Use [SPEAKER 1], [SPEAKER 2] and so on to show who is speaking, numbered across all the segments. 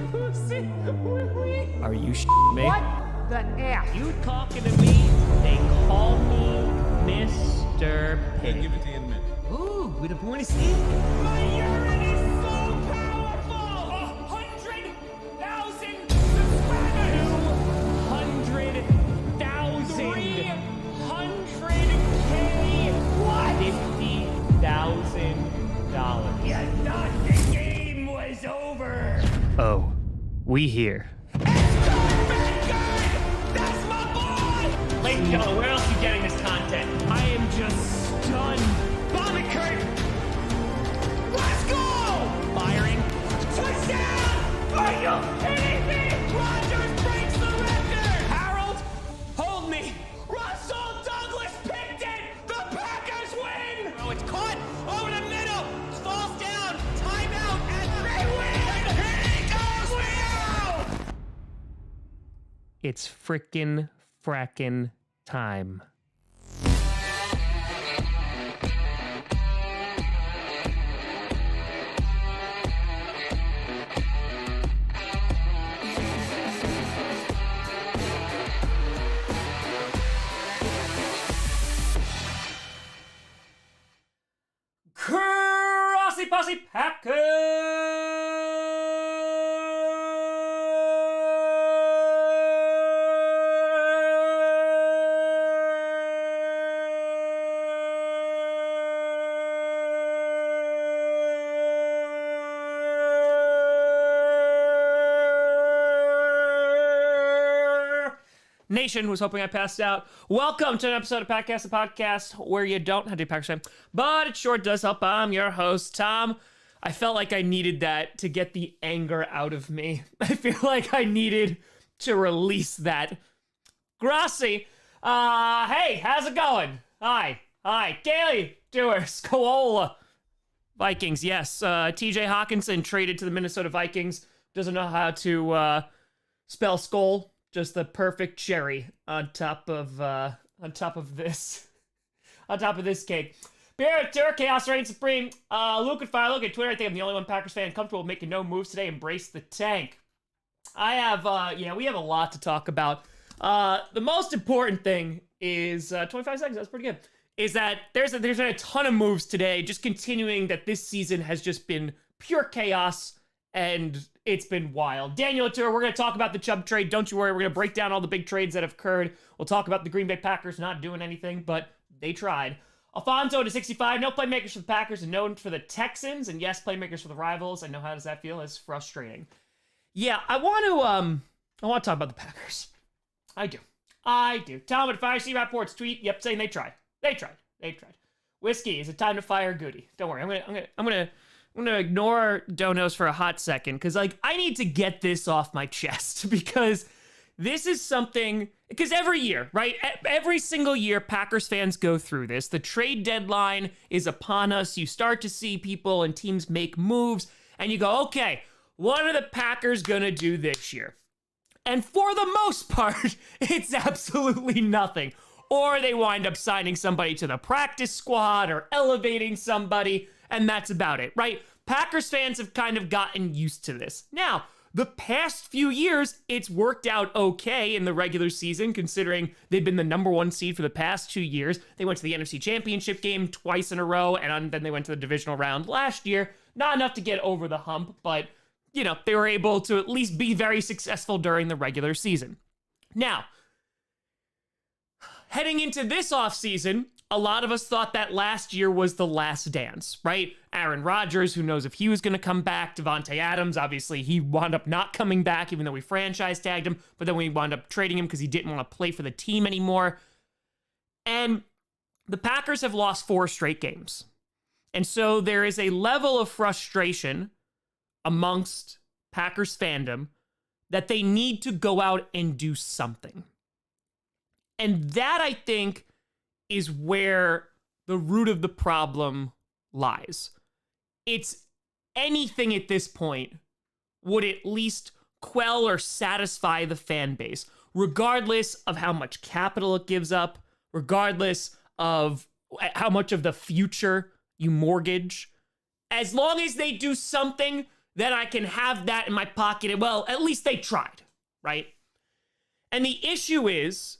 [SPEAKER 1] Are you shitting me?
[SPEAKER 2] What the F?
[SPEAKER 1] You talking to me? They call me Mr. Pig.
[SPEAKER 3] Give it to you in a minute.
[SPEAKER 1] Ooh, with a point of steam.
[SPEAKER 2] My urine is so powerful! 100,000 subscribers!
[SPEAKER 1] 200,000.
[SPEAKER 2] 300K! What?
[SPEAKER 1] $50,000.
[SPEAKER 2] You thought the game was over!
[SPEAKER 1] Oh, we here.
[SPEAKER 2] That's my boy!
[SPEAKER 1] Ladies and gentlemen, where else are you getting this content? I am just stunned.
[SPEAKER 2] Bomb it, Kurt! Let's go!
[SPEAKER 1] Firing.
[SPEAKER 2] Touchdown! Are you kidding me? Rodgers breaks the record!
[SPEAKER 1] Harold, hold me.
[SPEAKER 2] Russell Douglas picked it! The Packers win!
[SPEAKER 1] Oh, it's caught over the middle. Falls down. Timeout. And
[SPEAKER 2] They win! He goes win!
[SPEAKER 1] it's frickin' frackin' time. Grossi Posse Nation was hoping I passed out. Welcome to an episode of Podcast, the podcast where you don't have to be Packers fan, but it sure does help. I'm your host, Tom. I felt like I needed that to get the anger out of me. I feel like I needed to release that. Grossi, hey, how's it going? Hi, Gailey, Dewar, Skola. Vikings, yes. TJ Hawkinson traded to the Minnesota Vikings. Doesn't know how to spell skull. Just the perfect cherry on top of this cake. Bear, Terror, Chaos Reigns Supreme. Luke and Fire, look at Twitter. I think I'm the only one Packers fan comfortable with making no moves today. Embrace the tank. I have, we have a lot to talk about. The most important thing is 25 seconds. That's pretty good. Is that there's been a ton of moves today. Just continuing that this season has just been pure chaos. And it's been wild. Daniel Tour, we're going to talk about the Chubb trade. Don't you worry. We're going to break down all the big trades that have occurred. We'll talk about the Green Bay Packers not doing anything, but they tried. Alfonso to 65. No playmakers for the Packers and no for the Texans. And yes, playmakers for the rivals. I know how does that feel? It's frustrating. Yeah, I want to talk about the Packers. I do. Tom at Fire C Reports tweet. Yep, saying they tried. Whiskey, is it time to fire Goody? Don't worry. I'm gonna ignore donos for a hot second because I need to get this off my chest because this is something, because every year, right? Every single year, Packers fans go through this. The trade deadline is upon us. You start to see people and teams make moves and you go, okay, what are the Packers gonna do this year? And for the most part, it's absolutely nothing. Or they wind up signing somebody to the practice squad or elevating somebody. And that's about it, right? Packers fans have kind of gotten used to this. Now, the past few years, it's worked out okay in the regular season, considering they've been the number one seed for the past 2 years. They went to the NFC Championship game twice in a row, and then they went to the divisional round last year. Not enough to get over the hump, but, they were able to at least be very successful during the regular season. Now, heading into this offseason, a lot of us thought that last year was the last dance, right? Aaron Rodgers, who knows if he was going to come back. Devontae Adams, obviously, he wound up not coming back, even though we franchise tagged him. But then we wound up trading him because he didn't want to play for the team anymore. And the Packers have lost 4 straight games. And so there is a level of frustration amongst Packers fandom that they need to go out and do something. And that, I think, is where the root of the problem lies. It's anything at this point would at least quell or satisfy the fan base, regardless of how much capital it gives up, regardless of how much of the future you mortgage. As long as they do something then I can have that in my pocket. And, well, at least they tried, right? And the issue is,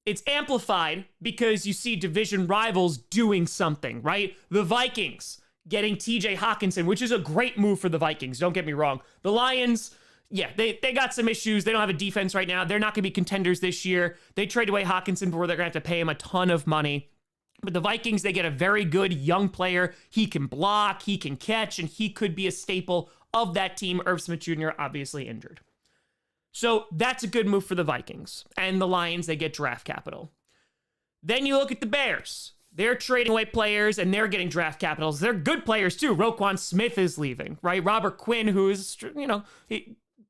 [SPEAKER 1] it's amplified because you see division rivals doing something, right? The Vikings getting TJ Hawkinson, which is a great move for the Vikings, don't get me wrong. The Lions, yeah, they got some issues. They don't have a defense right now. They're not going to be contenders this year. They trade away Hawkinson before they're going to have to pay him a ton of money. But the Vikings, they get a very good young player. He can block, he can catch, and he could be a staple of that team. Irv Smith Jr. obviously injured. So that's a good move for the Vikings. And the Lions, they get draft capital. Then you look at the Bears. They're trading away players and they're getting draft capitals. They're good players too. Roquan Smith is leaving, right? Robert Quinn, who is,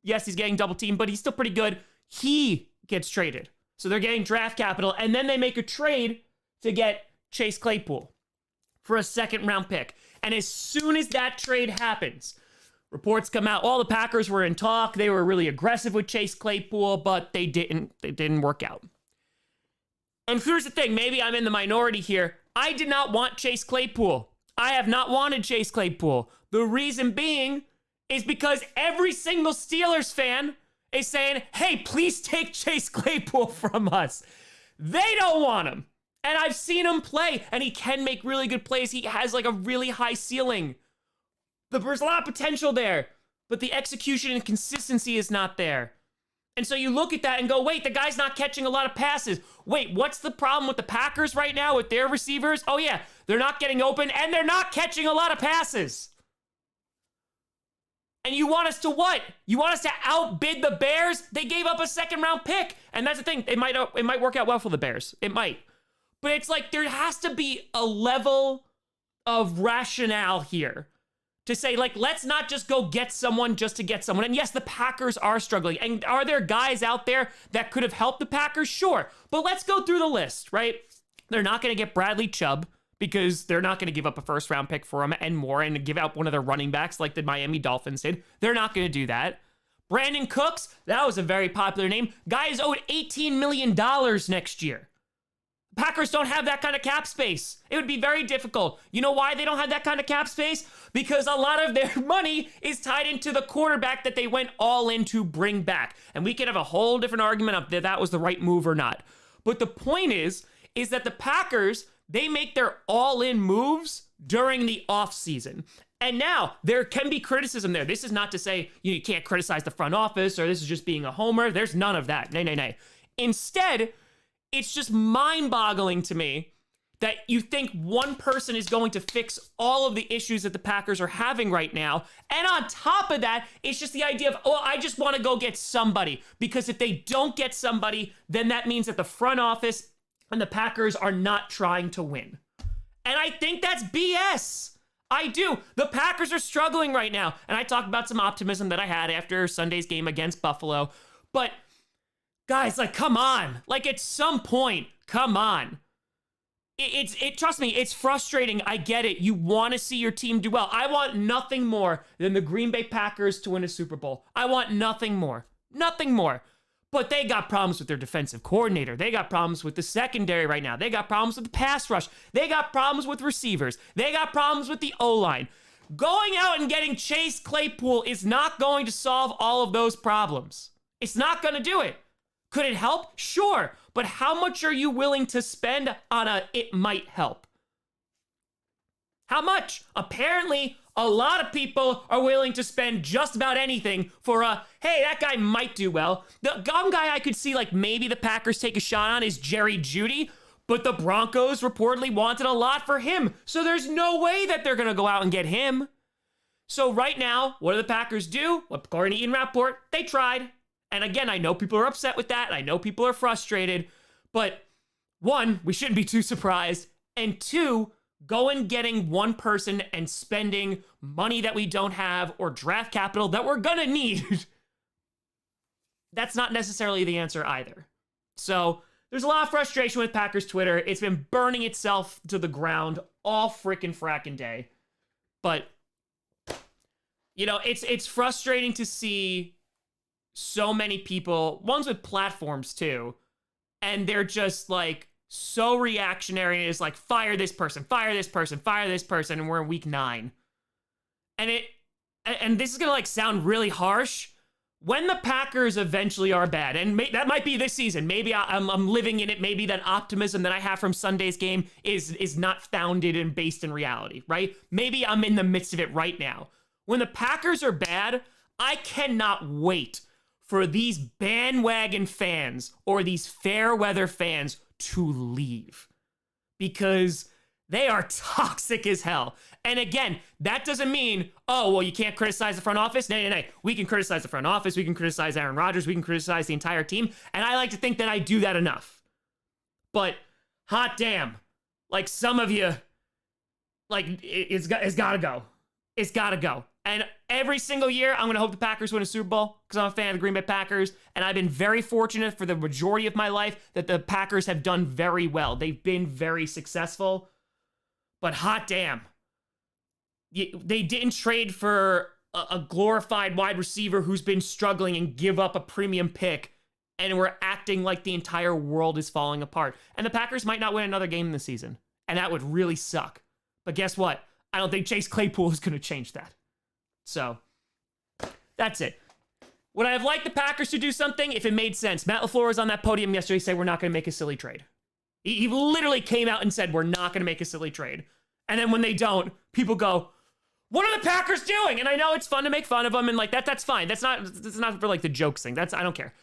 [SPEAKER 1] yes, he's getting double teamed, but he's still pretty good. He gets traded. So they're getting draft capital. And then they make a trade to get Chase Claypool for a second-round pick. And as soon as that trade happens, reports come out, all the Packers were in talk. They were really aggressive with Chase Claypool, but they didn't work out. And here's the thing, maybe I'm in the minority here. I did not want Chase Claypool. I have not wanted Chase Claypool. The reason being is because every single Steelers fan is saying, hey, please take Chase Claypool from us. They don't want him. And I've seen him play, and he can make really good plays. He has like a really high ceiling. There's a lot of potential there, but the execution and consistency is not there. And so you look at that and go, wait, the guy's not catching a lot of passes. Wait, what's the problem with the Packers right now with their receivers? Oh yeah, they're not getting open and they're not catching a lot of passes. And you want us to what? You want us to outbid the Bears? They gave up a second-round pick. And that's the thing, it might work out well for the Bears. It might. But it's like there has to be a level of rationale here to say, like, let's not just go get someone just to get someone. And yes, the Packers are struggling. And are there guys out there that could have helped the Packers? Sure. But let's go through the list, right? They're not going to get Bradley Chubb because they're not going to give up a first-round pick for him and more and give out one of their running backs like the Miami Dolphins did. They're not going to do that. Brandon Cooks, that was a very popular name. Guy is owed $18 million next year. Packers don't have that kind of cap space. It would be very difficult. You know why they don't have that kind of cap space? Because a lot of their money is tied into the quarterback that they went all in to bring back. And we could have a whole different argument of that was the right move or not. But the point is that the Packers, they make their all-in moves during the offseason. And now, there can be criticism there. This is not to say you can't criticize the front office or this is just being a homer. There's none of that. Nay. Instead, it's just mind-boggling to me that you think one person is going to fix all of the issues that the Packers are having right now. And on top of that, it's just the idea of, oh, I just want to go get somebody. Because if they don't get somebody, then that means that the front office and the Packers are not trying to win. And I think that's BS. I do. The Packers are struggling right now. And I talked about some optimism that I had after Sunday's game against Buffalo. But guys, like, come on. Like, at some point, come on. Trust me, it's frustrating. I get it. You want to see your team do well. I want nothing more than the Green Bay Packers to win a Super Bowl. I want nothing more. Nothing more. But they got problems with their defensive coordinator. They got problems with the secondary right now. They got problems with the pass rush. They got problems with receivers. They got problems with the O-line. Going out and getting Chase Claypool is not going to solve all of those problems. It's not going to do it. Could it help? Sure. But how much are you willing to spend on it might help? How much? Apparently, a lot of people are willing to spend just about anything for hey, that guy might do well. The one guy I could see, like, maybe the Packers take a shot on is Jerry Jeudy, but the Broncos reportedly wanted a lot for him. So there's no way that they're going to go out and get him. So right now, what do the Packers do? Well, according to Ian Rappaport, they tried. And again, I know people are upset with that. I know people are frustrated. But one, we shouldn't be too surprised. And two, going getting one person and spending money that we don't have or draft capital that we're going to need, that's not necessarily the answer either. So there's a lot of frustration with Packers Twitter. It's been burning itself to the ground all frickin' frackin' day. But, it's frustrating to see so many people, ones with platforms too, and they're just like so reactionary. It's like, fire this person, fire this person, fire this person, and we're in week 9. And and this is going to like sound really harsh, when the Packers eventually are bad, and that might be this season, maybe I'm living in it, maybe that optimism that I have from Sunday's game is not founded and based in reality, right? Maybe I'm in the midst of it right now. When the Packers are bad, I cannot wait for these bandwagon fans or these fair weather fans to leave, because they are toxic as hell. And again, that doesn't mean, oh, well, you can't criticize the front office. No. We can criticize the front office. We can criticize Aaron Rodgers. We can criticize the entire team. And I like to think that I do that enough. But hot damn, like some of you, like it's got to go. It's got to go. And every single year, I'm going to hope the Packers win a Super Bowl because I'm a fan of the Green Bay Packers. And I've been very fortunate for the majority of my life that the Packers have done very well. They've been very successful. But hot damn, they didn't trade for a glorified wide receiver who's been struggling and give up a premium pick, and we're acting like the entire world is falling apart. And the Packers might not win another game this season, and that would really suck. But guess what? I don't think Chase Claypool is going to change that. So that's it. Would I have liked the Packers to do something if it made sense? Matt LaFleur was on that podium yesterday saying we're not going to make a silly trade. He literally came out and said, we're not going to make a silly trade. And then when they don't, people go, what are the Packers doing? And I know it's fun to make fun of them and like that's fine. That's not for like the jokes thing. I don't care.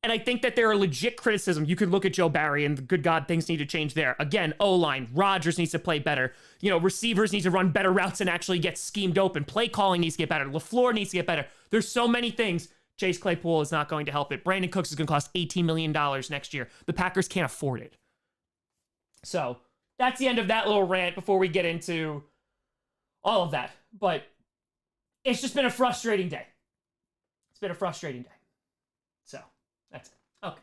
[SPEAKER 1] And I think that there are legit criticism. You could look at Joe Barry and good God, things need to change there. Again, O-line, Rodgers needs to play better. You know, receivers need to run better routes and actually get schemed open. Play calling needs to get better. LaFleur needs to get better. There's so many things. Chase Claypool is not going to help it. Brandon Cooks is going to cost $18 million next year. The Packers can't afford it. So that's the end of that little rant before we get into all of that. But it's just been a frustrating day. It's been a frustrating day. So that's it. Okay.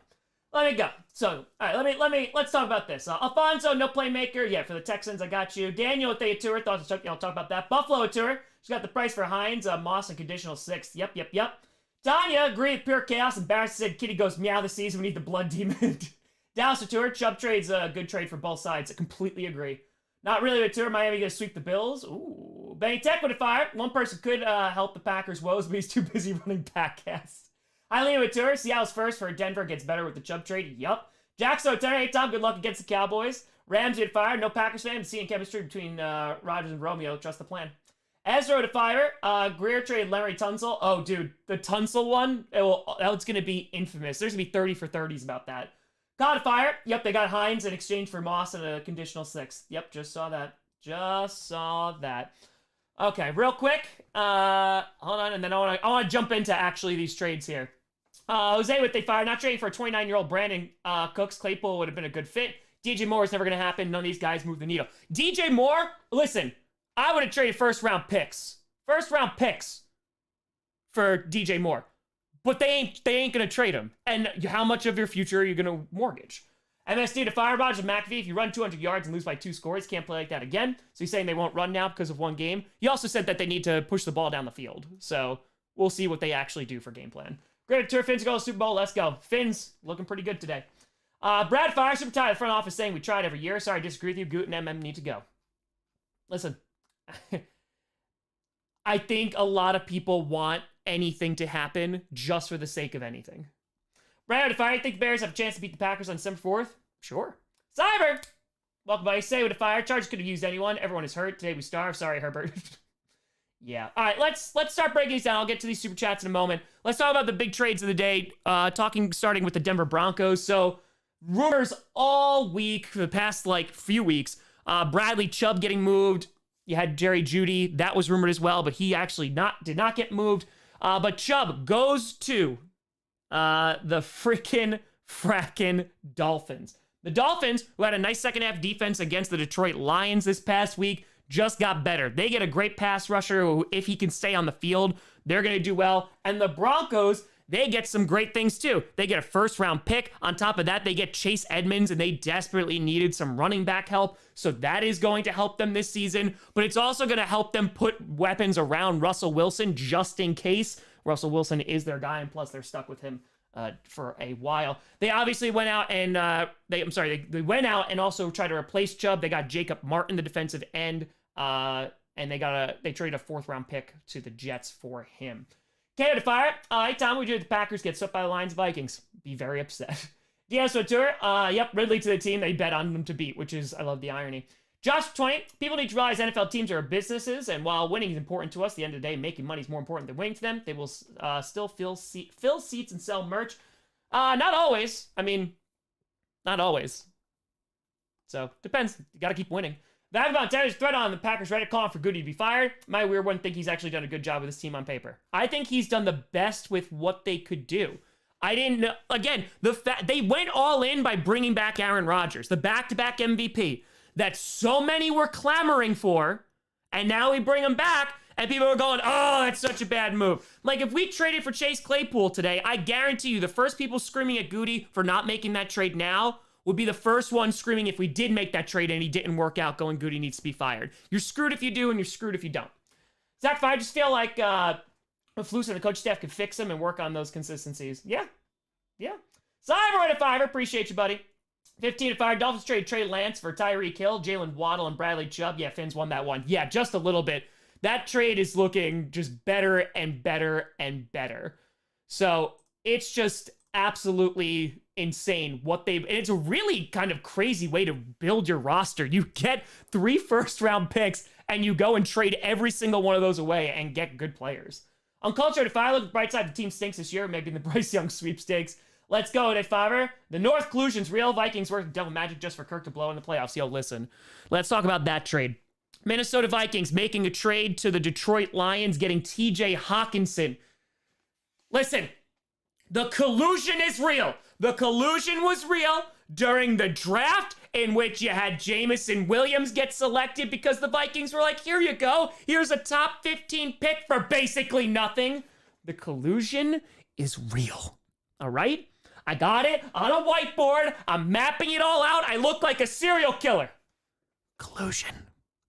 [SPEAKER 1] Let me go. So, all right, let's talk about this. Alfonso, no playmaker. Yeah, for the Texans, I got you. Daniel at the tour. Thought I'll talk about that. Buffalo tour. She's got the price for Hines. Moss and conditional 6th. Yep. Tanya agreed with pure chaos. And Barris said Kitty goes meow this season. We need the blood demon. Dallas tour. Chubb trade's a good trade for both sides. I completely agree. Not really a tour. Miami gonna sweep the Bills. Ooh. Benny Tech would have fired. One person could help the Packers' woes, but he's too busy running backcasts. Eileen with tour. Seattle's first for Denver gets better with the Chubb trade. Yup. Jackson 10 8 Tom. Good luck against the Cowboys. Rams get fired. No Packers fan. Seeing chemistry between Rodgers and Romeo. Trust the plan. Ezra to fire. Greer traded Larry Tunsil. Oh, dude, the Tunsil one. It's gonna be infamous. There's gonna be 30 for 30s about that. God fire. Yep, they got Hines in exchange for Moss and a conditional 6th. Yep, just saw that. Okay, real quick. Hold on, and then I want to jump into actually these trades here. Jose with they fired, not trading for a 29-year-old Brandon Cooks. Claypool would have been a good fit. DJ Moore is never going to happen. None of these guys move the needle. DJ Moore, listen, I would have traded first-round picks for DJ Moore. But they ain't gonna trade him. And how much of your future are you gonna mortgage? MSD to fire Rodgers and McAfee. If you run 200 yards and lose by 2 scores, can't play like that again. So he's saying they won't run now because of one game. He also said that they need to push the ball down the field. So we'll see what they actually do for game plan. Great tour. Finns go to Super Bowl. Let's go. Finns looking pretty good today. Brad Fire, super tired of the front office saying we tried every year. Sorry, I disagree with you. Goot and MM need to go. Listen, I think a lot of people want anything to happen just for the sake of anything. Brad, if I think the Bears have a chance to beat the Packers on December 4th, sure. Cyber! Welcome by Say with a fire. Chargers could have used anyone. Everyone is hurt. Today we starve. Sorry, Herbert. Yeah. All right, let's start breaking these down. I'll get to these super chats in a moment. Let's talk about the big trades of the day. Starting with the Denver Broncos. So, rumors all week for the past few weeks. Bradley Chubb getting moved. You had Jerry Jeudy. That was rumored as well, but he actually did not get moved. But Chubb goes to the frackin' Dolphins. The Dolphins, who had a nice second half defense against the Detroit Lions this past week, just got better. They get a great pass rusher who, if he can stay on the field, they're going to do well. And the Broncos, they get some great things too. They get a first-round pick. On top of that, they get Chase Edmonds, and they desperately needed some running back help. So that is going to help them this season. But it's also going to help them put weapons around Russell Wilson just in case. Russell Wilson is their guy, and plus they're stuck with him for a while. They obviously went out and they went out and also tried to replace Chubb. They got Jacob Martin, the defensive end. and they traded a 4th-round pick to the Jets for him. Canada Fire. Anytime we do the Packers get swept by the Lions Vikings, be very upset. Diaz Tour. Yep, Ridley to the team they bet on them to beat, which is, I love the irony. Josh 20. People need to realize NFL teams are businesses, and while winning is important to us, at the end of the day, making money is more important than winning to them. They will still fill seats and sell merch. Not always. I mean, not always. So, depends. You got to keep winning. The Vagabond Terry's thread on the Packers Reddit calling for Goody to be fired. My weird one think he's actually done a good job with his team on paper. I think he's done the best with what they could do. I didn't know. Again, they went all in by bringing back Aaron Rodgers, the back-to-back MVP that so many were clamoring for, and now we bring him back, and people are going, oh, that's such a bad move. Like, if we traded for Chase Claypool today, I guarantee you the first people screaming at Goody for not making that trade now would be the first one screaming if we did make that trade and he didn't work out, going, Goody needs to be fired. You're screwed if you do, and you're screwed if you don't. Zach, I just feel like Flus and the coach staff could fix him and work on those consistencies. Yeah. Cyber at 5, appreciate you, buddy. 15 to 5, Dolphins trade Trey Lance for Tyreek Hill, Jalen Waddle, and Bradley Chubb. Yeah, Fins won that one. Yeah, just a little bit. That trade is looking just better and better and better. So it's just absolutely insane what and it's a really kind of crazy way to build your roster. You get 3 first-round picks and you go and trade every single one of those away and get good players. On culture, if I look bright side, the team stinks this year, maybe in the Bryce Young sweepstakes. Let's go, at Fiver. The North Collusion's real. Vikings work devil magic just for Kirk to blow in the playoffs. Yo, listen. Let's talk about that trade. Minnesota Vikings making a trade to the Detroit Lions, getting TJ Hawkinson. Listen, the collusion is real. The collusion was real during the draft, in which you had Jameson Williams get selected because the Vikings were like, here you go. Here's a top 15 pick for basically nothing. The collusion is real. All right? I got it on a whiteboard. I'm mapping it all out. I look like a serial killer. Collusion.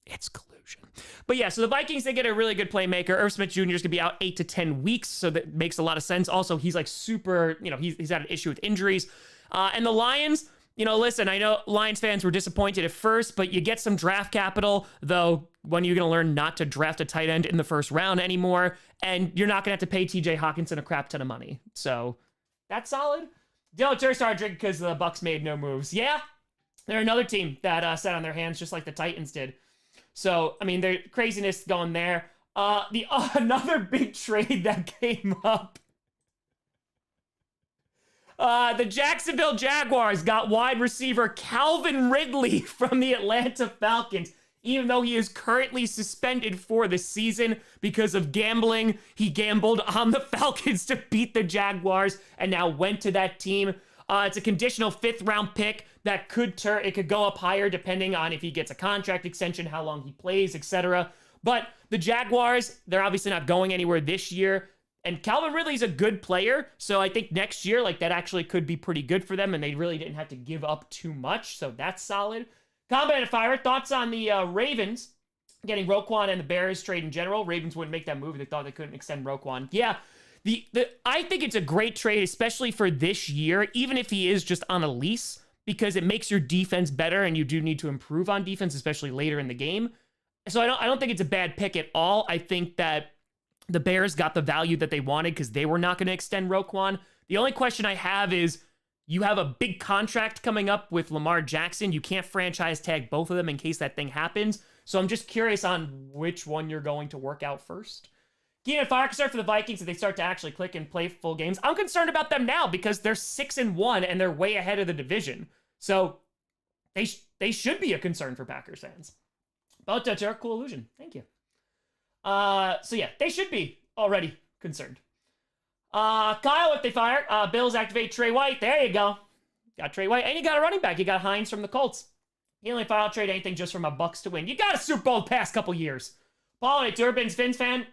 [SPEAKER 1] It's collusion. But yeah, so the Vikings, they get a really good playmaker. Irv Smith Jr. is going to be out 8 to 10 weeks, so that makes a lot of sense. Also, he's like super, he's had an issue with injuries. And the Lions, listen, I know Lions fans were disappointed at first, but you get some draft capital, though when are you going to learn not to draft a tight end in the first round anymore? And you're not going to have to pay TJ Hawkinson a crap ton of money. So that's solid. Dylan Turner started drinking because the Bucks made no moves. Yeah, they're another team that sat on their hands just like the Titans did. So, I mean, there's craziness going there. Another big trade that came up. The Jacksonville Jaguars got wide receiver Calvin Ridley from the Atlanta Falcons. Even though he is currently suspended for the season because of gambling, he gambled on the Falcons to beat the Jaguars and now went to that team. It's a conditional 5th-round pick that could it could go up higher depending on if he gets a contract extension, how long he plays, etc. But the Jaguars, they're obviously not going anywhere this year. And Calvin Ridley's a good player, so I think next year, that actually could be pretty good for them, and they really didn't have to give up too much, so that's solid. Combat and Fire, thoughts on the Ravens getting Roquan and the Bears trade in general? Ravens wouldn't make that move if they thought they couldn't extend Roquan. Yeah, I think it's a great trade, especially for this year, even if he is just on a lease, because it makes your defense better, and you do need to improve on defense, especially later in the game. So I don't think it's a bad pick at all. I think that the Bears got the value that they wanted because they were not going to extend Roquan. The only question I have is, you have a big contract coming up with Lamar Jackson. You can't franchise tag both of them in case that thing happens. So I'm just curious on which one you're going to work out first. Keenan Fire concerned for the Vikings if they start to actually click and play full games. I'm concerned about them now because they're 6-1 and they're way ahead of the division. So they should be a concern for Packers fans. About to cool illusion. Thank you. So yeah, they should be already concerned. Kyle, if they fire, Bills activate Trey White. There you go. Got Trey White. And you got a running back. You got Hines from the Colts. You only file trade anything just from a Bucks to win. You got a Super Bowl the past couple years. Paul, a Durbin's Fins fan.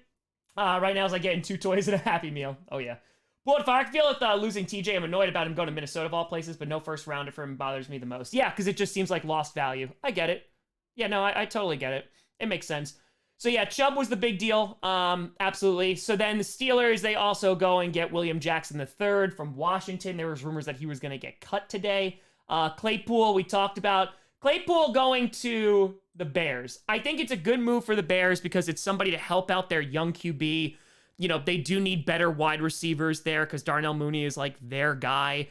[SPEAKER 1] Right now is like getting 2 toys and a Happy Meal. Oh yeah. Bullet Fire, I feel with losing TJ, I'm annoyed about him going to Minnesota of all places, but no first rounder for him bothers me the most. Yeah, because it just seems like lost value. I get it. Yeah, no, I totally get it. It makes sense. So yeah, Chubb was the big deal. Absolutely. So then the Steelers, they also go and get William Jackson III from Washington. There was rumors that he was going to get cut today. Claypool, we talked about. Claypool going to the Bears. I think it's a good move for the Bears because it's somebody to help out their young QB. You know, they do need better wide receivers there because Darnell Mooney is like their guy.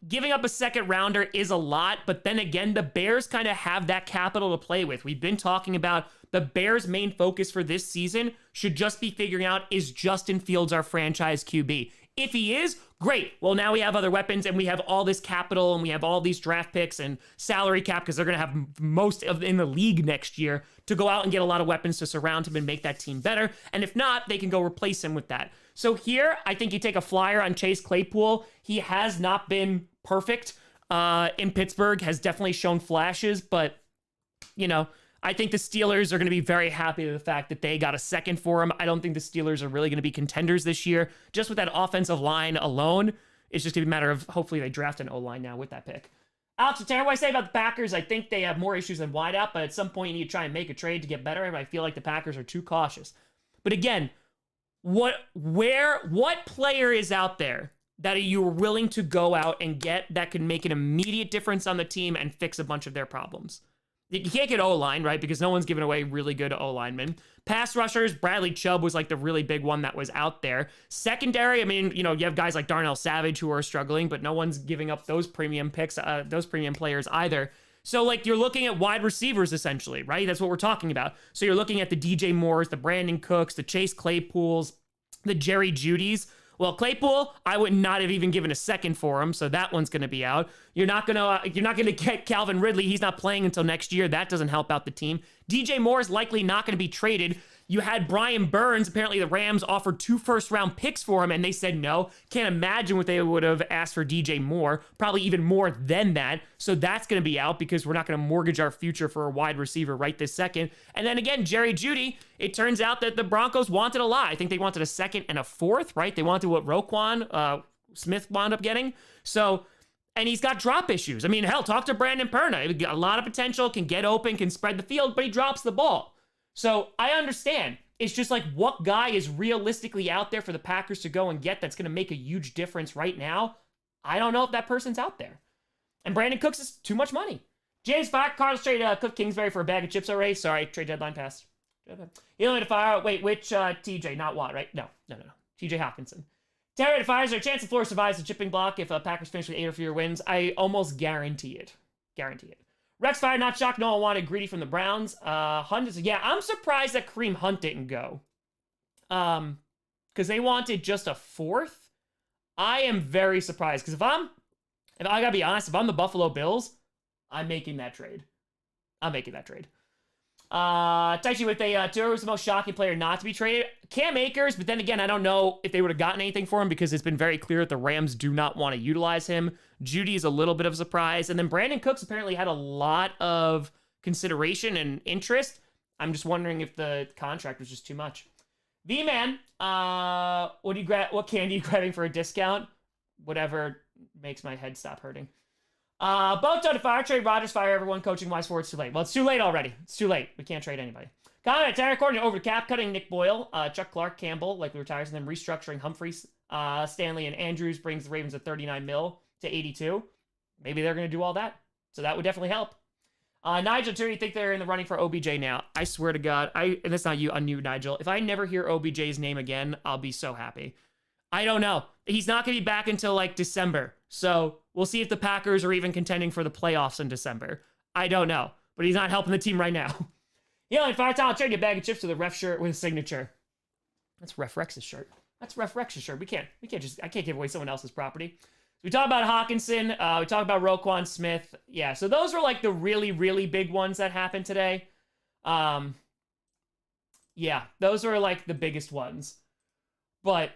[SPEAKER 1] Giving up a second rounder is a lot, but then again, the Bears kind of have that capital to play with. We've been talking about the Bears' main focus for this season should just be figuring out, is Justin Fields our franchise QB? If he is, great. Well, now we have other weapons and we have all this capital and we have all these draft picks and salary cap because they're going to have most of in the league next year to go out and get a lot of weapons to surround him and make that team better. And if not, they can go replace him with that. So here, I think you take a flyer on Chase Claypool. He has not been perfect in Pittsburgh, has definitely shown flashes, but, you know, I think the Steelers are going to be very happy with the fact that they got a second for him. I don't think the Steelers are really going to be contenders this year. Just with that offensive line alone, it's just going to be a matter of hopefully they draft an O-line now with that pick. Alex, what do I say about the Packers? I think they have more issues than wideout, but at some point you need to try and make a trade to get better, and I feel like the Packers are too cautious. But again, what player is out there that you're willing to go out and get that can make an immediate difference on the team and fix a bunch of their problems? You can't get O-line, right? Because no one's giving away really good O-linemen. Pass rushers, Bradley Chubb was like the really big one that was out there. Secondary, I mean, you know, you have guys like Darnell Savage who are struggling, but no one's giving up those premium picks, those premium players either. So, like, you're looking at wide receivers, essentially, right? That's what we're talking about. So you're looking at the DJ Moores, the Brandon Cooks, the Chase Claypools, the Jerry Judys. Well, Claypool, I would not have even given a second for him, so that one's going to be out. You're not going to get Calvin Ridley. He's not playing until next year. That doesn't help out the team. DJ Moore is likely not going to be traded. You had Brian Burns. Apparently, the Rams offered 2 first-round picks for him, and they said no. Can't imagine what they would have asked for DJ Moore. Probably even more than that. So that's going to be out because we're not going to mortgage our future for a wide receiver right this second. And then again, Jerry Jeudy, it turns out that the Broncos wanted a lot. I think they wanted a second and a fourth, right? They wanted what Roquan Smith wound up getting. So, and he's got drop issues. I mean, hell, talk to Brandon Perna. A lot of potential, can get open, can spread the field, but he drops the ball. So I understand. It's just like, what guy is realistically out there for the Packers to go and get that's going to make a huge difference right now? I don't know if that person's out there. And Brandon Cooks is too much money. James Carlos trade Cliff Kingsbury for a bag of chips already. Sorry, trade deadline passed. You don't need to fire. Wait, which TJ? Not Watt, right? No. TJ Hawkinson. Terry to fire. Is there a chance the floor survives the chipping block if Packers finish with 8 or fewer wins? I almost guarantee it. Rex fired, not shocked. No one wanted Greedy from the Browns. Hunt is, yeah, I'm surprised that Kareem Hunt didn't go. Because they wanted just a fourth. I am very surprised. Because if I gotta be honest, if I'm the Buffalo Bills, I'm making that trade. Taichi with Tour was the most shocking player not to be traded. Cam Akers, but then again, I don't know if they would have gotten anything for him because it's been very clear that the Rams do not want to utilize him. Judy is a little bit of a surprise. And then Brandon Cooks apparently had a lot of consideration and interest. I'm just wondering if the contract was just too much. V-Man, what candy are you grabbing for a discount? Whatever makes my head stop hurting. Boto to fire, trade Rodgers, fire everyone, coaching-wise for it's too late. Well, it's too late already. It's too late. We can't trade anybody. Comment, Terry Courtney over the cap, cutting Nick Boyle, Chuck Clark, Campbell, likely retires, and then restructuring Humphreys, Stanley, and Andrews brings the Ravens at 39 mil to 82. Maybe they're going to do all that. So that would definitely help. Nigel, do you think they're in the running for OBJ now? I swear to God, and that's not you, on you, Nigel. If I never hear OBJ's name again, I'll be so happy. I don't know. He's not going to be back until like December. So we'll see if the Packers are even contending for the playoffs in December. I don't know. But he's not helping the team right now. Healing Fire Talent, trade you a bag of chips to the ref shirt with a signature. That's Ref Rex's shirt. We can't I can't give away someone else's property. So we talked about Hawkinson. We talked about Roquan Smith. Yeah, so those were like the really, really big ones that happened today. Yeah, those were like the biggest ones. But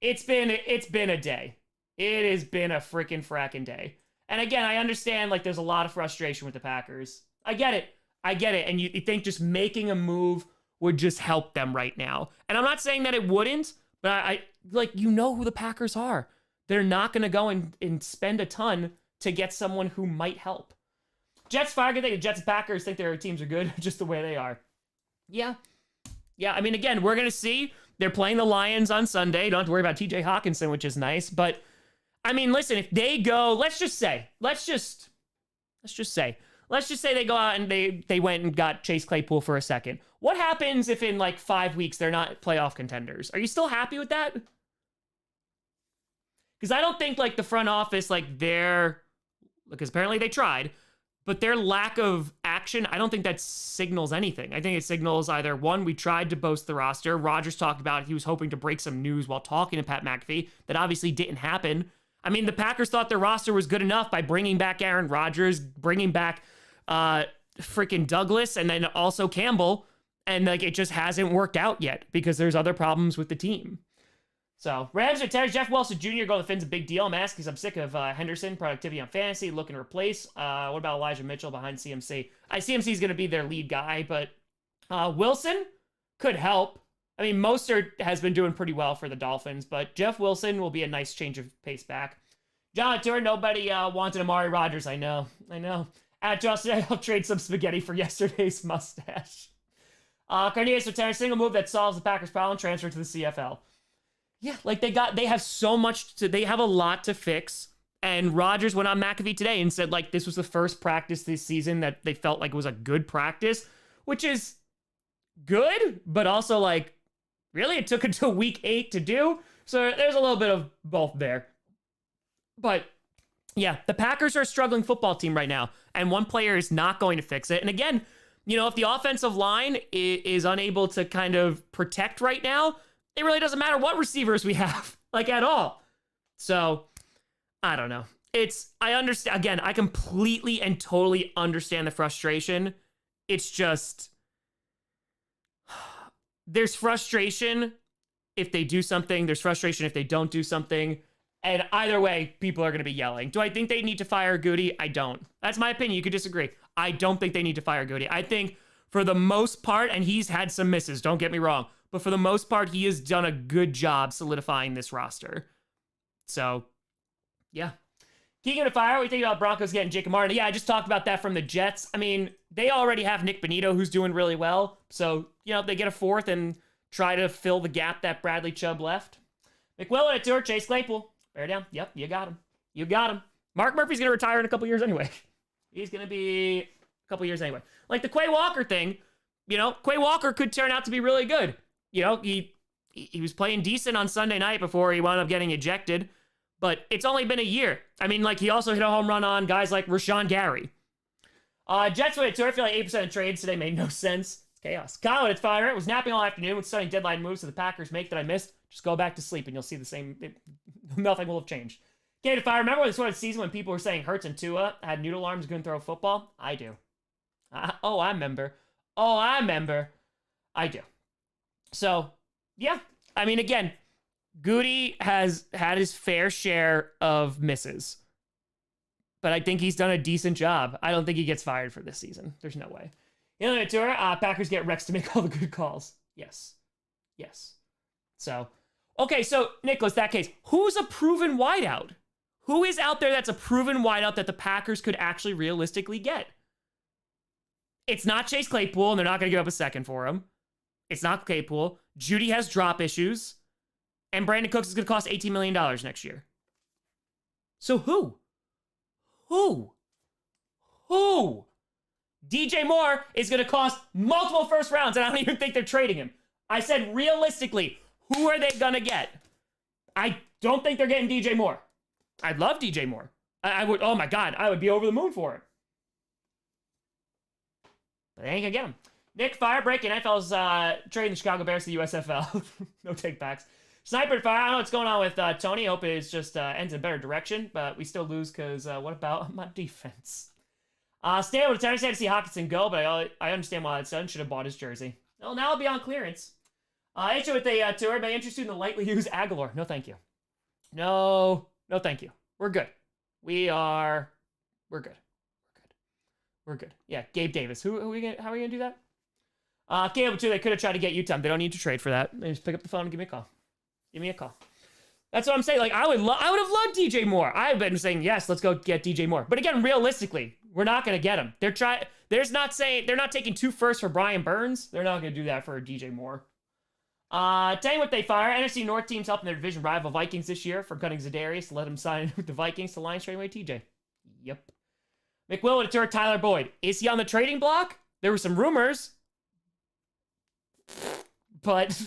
[SPEAKER 1] it's been a day. It has been a freaking fracking day. And again, I understand like there's a lot of frustration with the Packers. I get it. And you think just making a move would just help them right now. And I'm not saying that it wouldn't, but I like, you know who the Packers are. They're not going to go and spend a ton to get someone who might help. Jets fire, good thing. The Jets and Packers think their teams are good just the way they are. Yeah. I mean, again, we're going to see. They're playing the Lions on Sunday. Don't have to worry about TJ Hawkinson, which is nice. But, I mean, listen, if they go, let's just Let's just say they go out and they went and got Chase Claypool for a second. What happens if in like 5 weeks they're not playoff contenders? Are you still happy with that? Because I don't think like the front office, like because apparently they tried, but their lack of action, I don't think that signals anything. I think it signals either one, we tried to boast the roster. Rodgers talked about he was hoping to break some news while talking to Pat McAfee. That obviously didn't happen. I mean, the Packers thought their roster was good enough by bringing back Aaron Rodgers, bringing back freaking Douglas, and then also Campbell. And like it just hasn't worked out yet because there's other problems with the team. So Rams are Terry Jeff Wilson Jr. going to Finn's a big deal. I'm asking because I'm sick of Henderson productivity on fantasy, looking to replace. What about Elijah Mitchell behind CMC? CMC is going to be their lead guy, but Wilson could help. I mean, Mostert has been doing pretty well for the Dolphins, but Jeff Wilson will be a nice change of pace back. John Tour, nobody wanted Amari Rodgers. I know. At Justin, I'll trade some spaghetti for yesterday's mustache. Cornelius Terry, single move that solves the Packers' problem, transfer to the CFL. Yeah, like they have so much they have a lot to fix. And Rodgers went on McAfee today and said like this was the first practice this season that they felt like was a good practice, which is good, but also like, really? It took until week 8 to do? So there's a little bit of both there. But yeah, the Packers are a struggling football team right now, and one player is not going to fix it. And again, you know, if the offensive line is unable to kind of protect right now, it really doesn't matter what receivers we have, like at all. So, I don't know. I understand, again, I completely and totally understand the frustration. It's just, there's frustration if they do something, there's frustration if they don't do something. And either way, people are going to be yelling. Do I think they need to fire Goody? I don't. That's my opinion. You could disagree. I don't think they need to fire Goody. I think for the most part, and he's had some misses, don't get me wrong, but for the most part, he has done a good job solidifying this roster. So, yeah. Keegan to fire. What do you think about Broncos getting Jacob Martin? Yeah, I just talked about that from the Jets. I mean, they already have Nick Bonito, who's doing really well. So, you know, if they get a fourth and try to fill the gap that Bradley Chubb left. McWillan at tour, Chase Claypool. Bear down. Yep, you got him. You got him. Mark Murphy's going to retire in a couple years anyway. He's going to be a couple years anyway. Like the Quay Walker thing, you know, Quay Walker could turn out to be really good. You know, he was playing decent on Sunday night before he wound up getting ejected, but it's only been a year. I mean, like he also hit a home run on guys like Rashawn Gary. Jets went to tour. I feel like 8% of trades today made no sense. It's chaos. Kyle, it's fire. It was napping all afternoon with studying deadline moves that the Packers make that I missed. Just go back to sleep and you'll see the same. Nothing will have changed. Okay, if I remember the sort of season when people were saying Hurts and Tua had noodle arms and couldn't throw a football, I do. I remember. I do. So, yeah. I mean, again, Goody has had his fair share of misses. But I think he's done a decent job. I don't think he gets fired for this season. There's no way. Illinois tour, Packers get Rex to make all the good calls. Yes. So, okay, so, Nicholas, that case, who's a proven wideout? Who is out there that's a proven wideout that the Packers could actually realistically get? It's not Chase Claypool, and they're not going to give up a second for him. It's not Claypool. Judy has drop issues. And Brandon Cooks is going to cost $18 million next year. So who? DJ Moore is going to cost multiple first rounds, and I don't even think they're trading him. I said realistically, who are they going to get? I don't think they're getting DJ Moore. I'd love DJ Moore. I would, oh my God, I would be over the moon for it. But they ain't going to get him. Nick Firebreak, NFL's trading the Chicago Bears to the USFL. No take backs. Sniper Fire, I don't know what's going on with Tony. Hope it just ends in a better direction, but we still lose because what about my defense? Stay with the tennis to see Hawkinson go, but I understand why it's done. Should have bought his jersey. Well, now it'll be on clearance. Issue with the tour. Am I interested in the lightly used Aguilar? No, thank you. No, thank you. We're good. We're good. Yeah, Gabe Davis. How are we gonna do that? Caleb too. They could have tried to get Utah. They don't need to trade for that. They just pick up the phone and give me a call. That's what I'm saying. Like I would have loved DJ Moore. I've been saying yes, let's go get DJ Moore. But again, realistically, we're not gonna get him. They're not taking 2 firsts for Brian Burns. They're not gonna do that for DJ Moore. Telling what they fire. NFC North teams helping their division rival Vikings this year for cutting Za'Darius to let him sign with the Vikings to line straight away TJ. Yep. McWill would have Tyler Boyd. Is he on the trading block? There were some rumors. But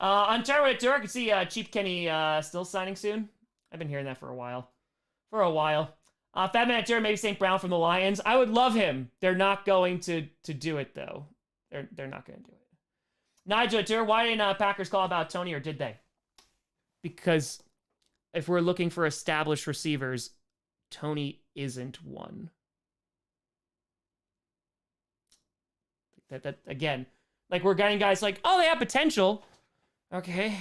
[SPEAKER 1] on Tyler Tour, I can see Cheap Kenny still signing soon. I've been hearing that for a while. Fat Man Tour, maybe St. Brown from the Lions. I would love him. They're not going to do it, though. They're not going to do it. Nigel Tour, why didn't Packers call about Tony, or did they? Because if we're looking for established receivers, Tony isn't one. That again, like we're getting guys like, oh, they have potential. Okay.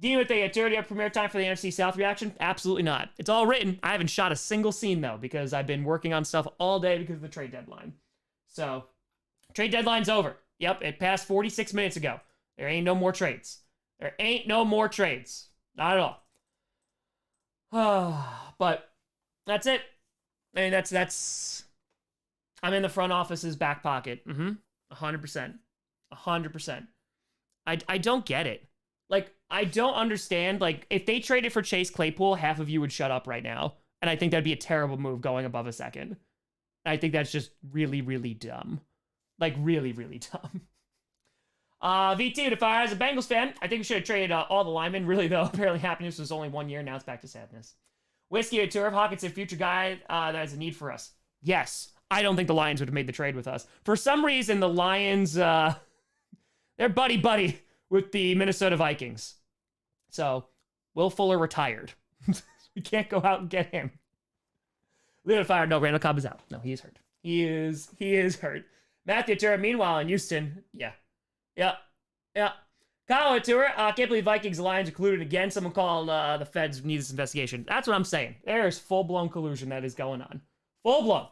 [SPEAKER 1] Dealing with the Tour, do you have premiere time for the NFC South reaction? Absolutely not. It's all written. I haven't shot a single scene, though, because I've been working on stuff all day because of the trade deadline. So, trade deadline's over. Yep, it passed 46 minutes ago. There ain't no more trades. Not at all. But that's it. I mean, that's... I'm in the front office's back pocket. 100%. 100%. I don't get it. Like, I don't understand. Like, if they traded for Chase Claypool, half of you would shut up right now. And I think that'd be a terrible move going above a second. I think that's just really, really dumb. Like, really, really dumb. VT, if I was a Bengals fan, I think we should have traded all the linemen. Really, though, apparently happiness was only 1 year. Now it's back to sadness. Whiskey or Tour of Hawkins, a future guy that has a need for us. Yes. I don't think the Lions would have made the trade with us. For some reason, the Lions, they're buddy-buddy with the Minnesota Vikings. So, Will Fuller retired. We can't go out and get him. Leon Fire, no, Randall Cobb is out. No, he is hurt. He is hurt. Matthew Turner, meanwhile, in Houston, yeah. Kyle Tour, can't believe Vikings Lions are colluded again. Someone called the feds need this investigation. That's what I'm saying. There's full-blown collusion that is going on. Full-blown.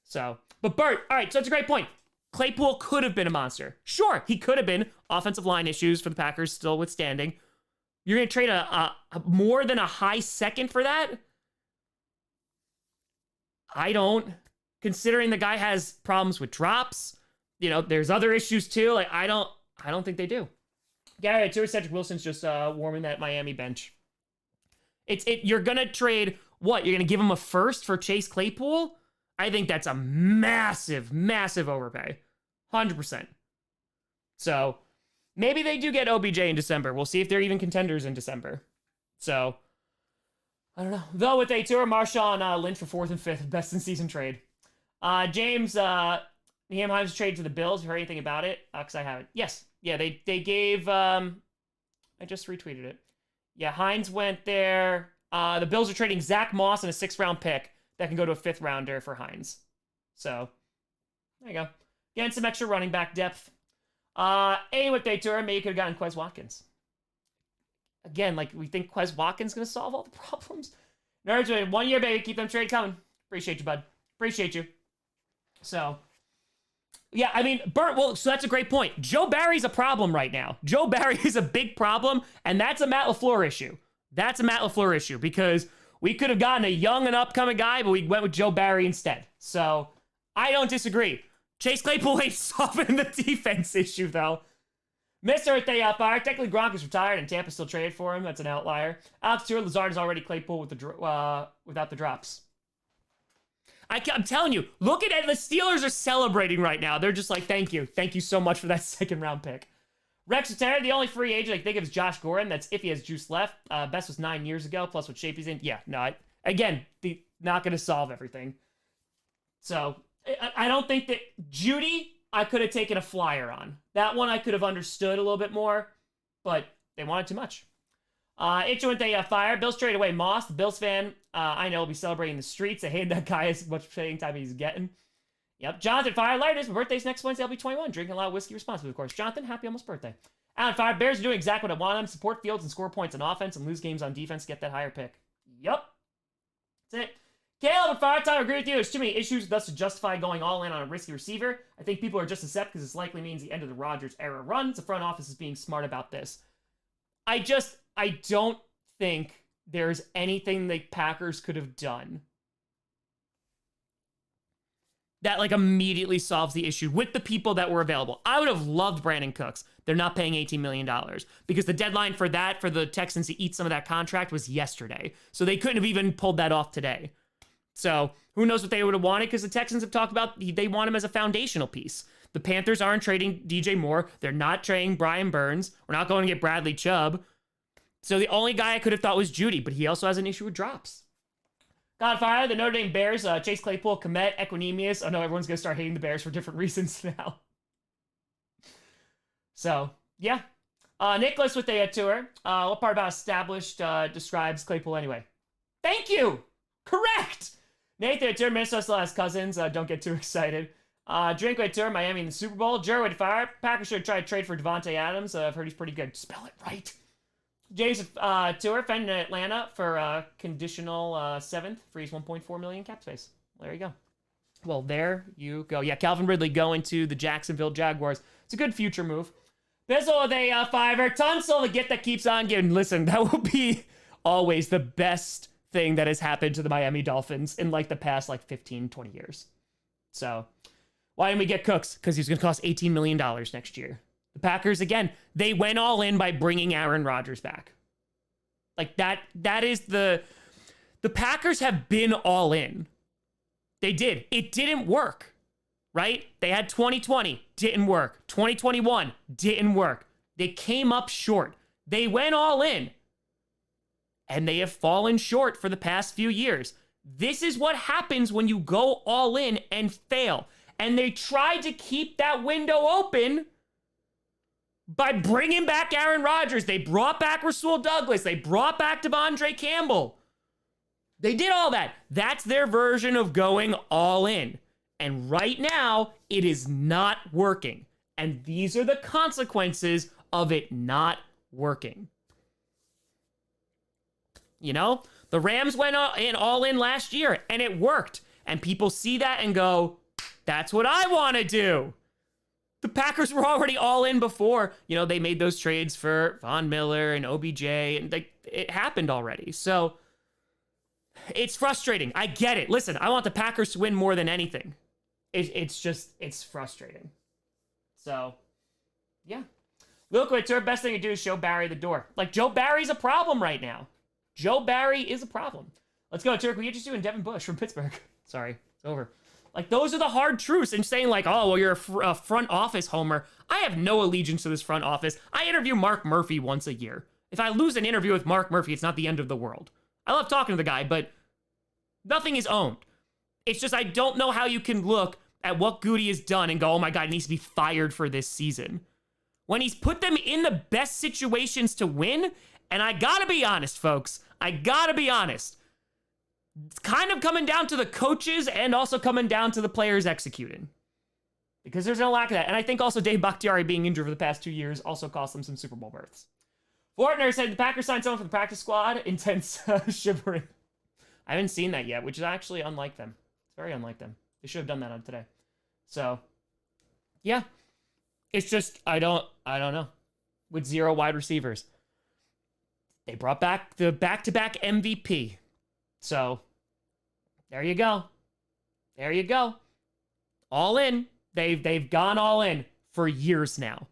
[SPEAKER 1] So, but Bert, all right, so that's a great point. Claypool could have been a monster. Sure, he could have been. Offensive line issues for the Packers still withstanding. You're going to trade a more than a high second for that? I don't. Considering the guy has problems with drops, there's other issues too. Like, I don't think they do. Gary, Cedric Wilson's just warming that Miami bench. You're going to trade what? You're going to give him a first for Chase Claypool? I think that's a massive, massive overpay. 100%. So, maybe they do get OBJ in December. We'll see if they're even contenders in December. So, I don't know. Though with a Tour, Marshawn Lynch for 4th and 5th, best in season trade. James, Nyheim Hines trade to the Bills. Have you heard anything about it? Because I haven't. Yes. Yeah, they gave, I just retweeted it. Yeah, Hines went there. The Bills are trading Zach Moss and a 6th-round pick that can go to a 5th-rounder for Hines. So, there you go. Getting some extra running back depth. With they tour, maybe you could have gotten Quez Watkins. Again, like, we think Quez Watkins is going to solve all the problems. Nerds, 1 year, baby. Keep them trade coming. Appreciate you, bud. Appreciate you. So, yeah, I mean, Bert, well, so that's a great point. Joe Barry's a problem right now. Joe Barry is a big problem, and that's a Matt LaFleur issue. Because we could have gotten a young and upcoming guy, but we went with Joe Barry instead. So, I don't disagree. Chase Claypool ain't solving the defense issue, though. Mr. Earthday Fire. Technically, Gronk is retired, and Tampa still traded for him. That's an outlier. Alex Tour, Lazard is already Claypool with without the drops. I'm telling you, look at it. The Steelers are celebrating right now. They're just like, thank you. Thank you so much for that 2nd-round pick. Rex Terra, the only free agent I can think of is Josh Gordon. That's if he has juice left. Best was 9 years ago, plus what shape he's in. Yeah, no, not going to solve everything. So, I don't think that Judy, I could have taken a flyer on. That one I could have understood a little bit more, but they wanted too much. Itcho and they fire. Bills trade away Moss. The Bills fan, I know, will be celebrating the streets. I hate that guy as much playing time he's getting. Yep. Jonathan Fire. Lighters. My birthday's next Wednesday. I'll be 21. Drinking a lot of whiskey responsibly, of course. Jonathan, happy almost birthday. Alan Fire. Bears are doing exactly what I want them. Support Fields and score points on offense and lose games on defense. Get that higher pick. Yep. That's it. Caleb and Fire Time, I agree with you. There's too many issues thus to justify going all in on a risky receiver. I think people are just upset because this likely means the end of the Rodgers era runs. The front office is being smart about this. I don't think there's anything the Packers could have done that like immediately solves the issue with the people that were available. I would have loved Brandon Cooks. They're not paying $18 million because the deadline for that, for the Texans to eat some of that contract, was yesterday. So they couldn't have even pulled that off today. So who knows what they would have wanted, because the Texans have talked about they want him as a foundational piece. The Panthers aren't trading DJ Moore. They're not trading Brian Burns. We're not going to get Bradley Chubb. So the only guy I could have thought was Judy, but he also has an issue with drops. Godfire, the Notre Dame Bears, Chase Claypool, Komet, Equinemius. Oh no, everyone's going to start hating the Bears for different reasons now. So, yeah. Nicholas with the tour. What part about established describes Claypool anyway? Thank you! Correct! Nathan tour, Minnesota still has Cousins. Don't get too excited. Drinkway tour, Miami in the Super Bowl. Jerwood fire. Packers should try to trade for Devontae Adams. I've heard he's pretty good. Spell it right. James tour, Fenton in Atlanta for conditional 7th. Freeze 1.4 million cap space. There you go. Well, there you go. Yeah, Calvin Ridley going to the Jacksonville Jaguars. It's a good future move. Bizzle with a fiver. Tunsil, the gift that keeps on giving. Listen, that will be always the best thing that has happened to the Miami Dolphins in like the past like 15, 20 years. So why didn't we get Cooks? Because he's going to cost $18 million next year. The Packers, again, they went all in by bringing Aaron Rodgers back. Like that is the Packers have been all in. They did. It didn't work, right? They had 2020, didn't work. 2021, didn't work. They came up short. They went all in. And they have fallen short for the past few years. This is what happens when you go all in and fail. And they tried to keep that window open by bringing back Aaron Rodgers. They brought back Rasul Douglas. They brought back Devondre Campbell. They did all that. That's their version of going all in. And right now, it is not working. And these are the consequences of it not working. You know, the Rams went all in last year, and it worked. And people see that and go, that's what I want to do. The Packers were already all in before. You know, they made those trades for Von Miller and OBJ, and it happened already. So it's frustrating. I get it. Listen, I want the Packers to win more than anything. It's frustrating. So, yeah. Look, it's our best thing to do is show Barry the door. Like, Joe Barry's a problem right now. Joe Barry is a problem. Let's go, Turk. We just doing Devin Bush from Pittsburgh. Sorry, it's over. Like, those are the hard truths. And saying like, oh, well, you're a front office homer. I have no allegiance to this front office. I interview Mark Murphy once a year. If I lose an interview with Mark Murphy, it's not the end of the world. I love talking to the guy, but nothing is owned. It's just I don't know how you can look at what Goody has done and go, oh my God, he needs to be fired for this season. When he's put them in the best situations to win. And I gotta be honest, folks. I gotta be honest. It's kind of coming down to the coaches and also coming down to the players executing. Because there's no lack of that. And I think also Dave Bakhtiari being injured for the past 2 years also cost them some Super Bowl berths. Fortner said the Packers signed someone for the practice squad. Intense shivering. I haven't seen that yet, which is actually unlike them. It's very unlike them. They should have done that on today. So, yeah. It's just, I don't know. With 0 wide receivers. They brought back the back-to-back MVP. So, there you go. There you go. All in. They've gone all in for years now.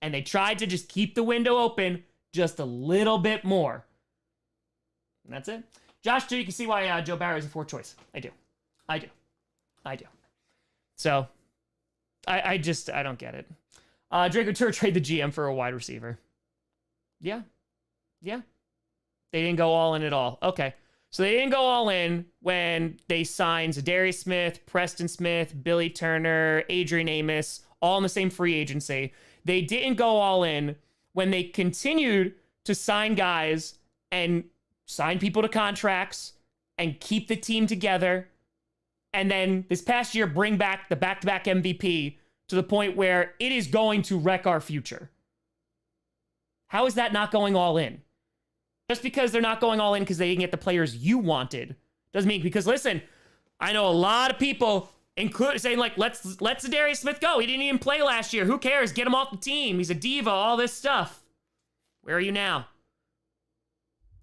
[SPEAKER 1] And they tried to just keep the window open just a little bit more. And that's it. Josh, too, you can see why Joe Barry is a 4th choice. I do. So, I don't get it. Draco Tour trade the GM for a wide receiver. Yeah. They didn't go all in at all. Okay. So they didn't go all in when they signed Zadarius Smith, Preston Smith, Billy Turner, Adrian Amos, all in the same free agency. They didn't go all in when they continued to sign guys and sign people to contracts and keep the team together. And then this past year, bring back the back-to-back MVP to the point where it is going to wreck our future. How is that not going all in? Just because they're not going all in because they didn't get the players you wanted doesn't mean, because listen, I know a lot of people saying like, let's Zadarius Smith go. He didn't even play last year. Who cares? Get him off the team. He's a diva, all this stuff. Where are you now?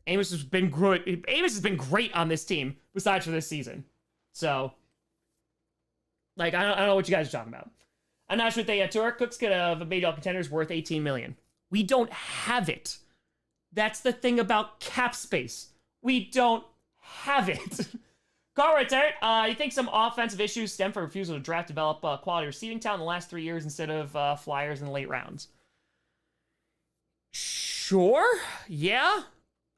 [SPEAKER 1] Amos has been great. Amos has been great on this team besides for this season. So, Like, I don't know what you guys are talking about. I'm not sure what they tour. Cooks could have made all contenders worth $18 million. We don't have it. That's the thing about cap space. We don't have it. Carl writes, you think some offensive issues stem from refusal to draft, develop quality receiving talent in the last 3 years instead of flyers in the late rounds? Sure. Yeah.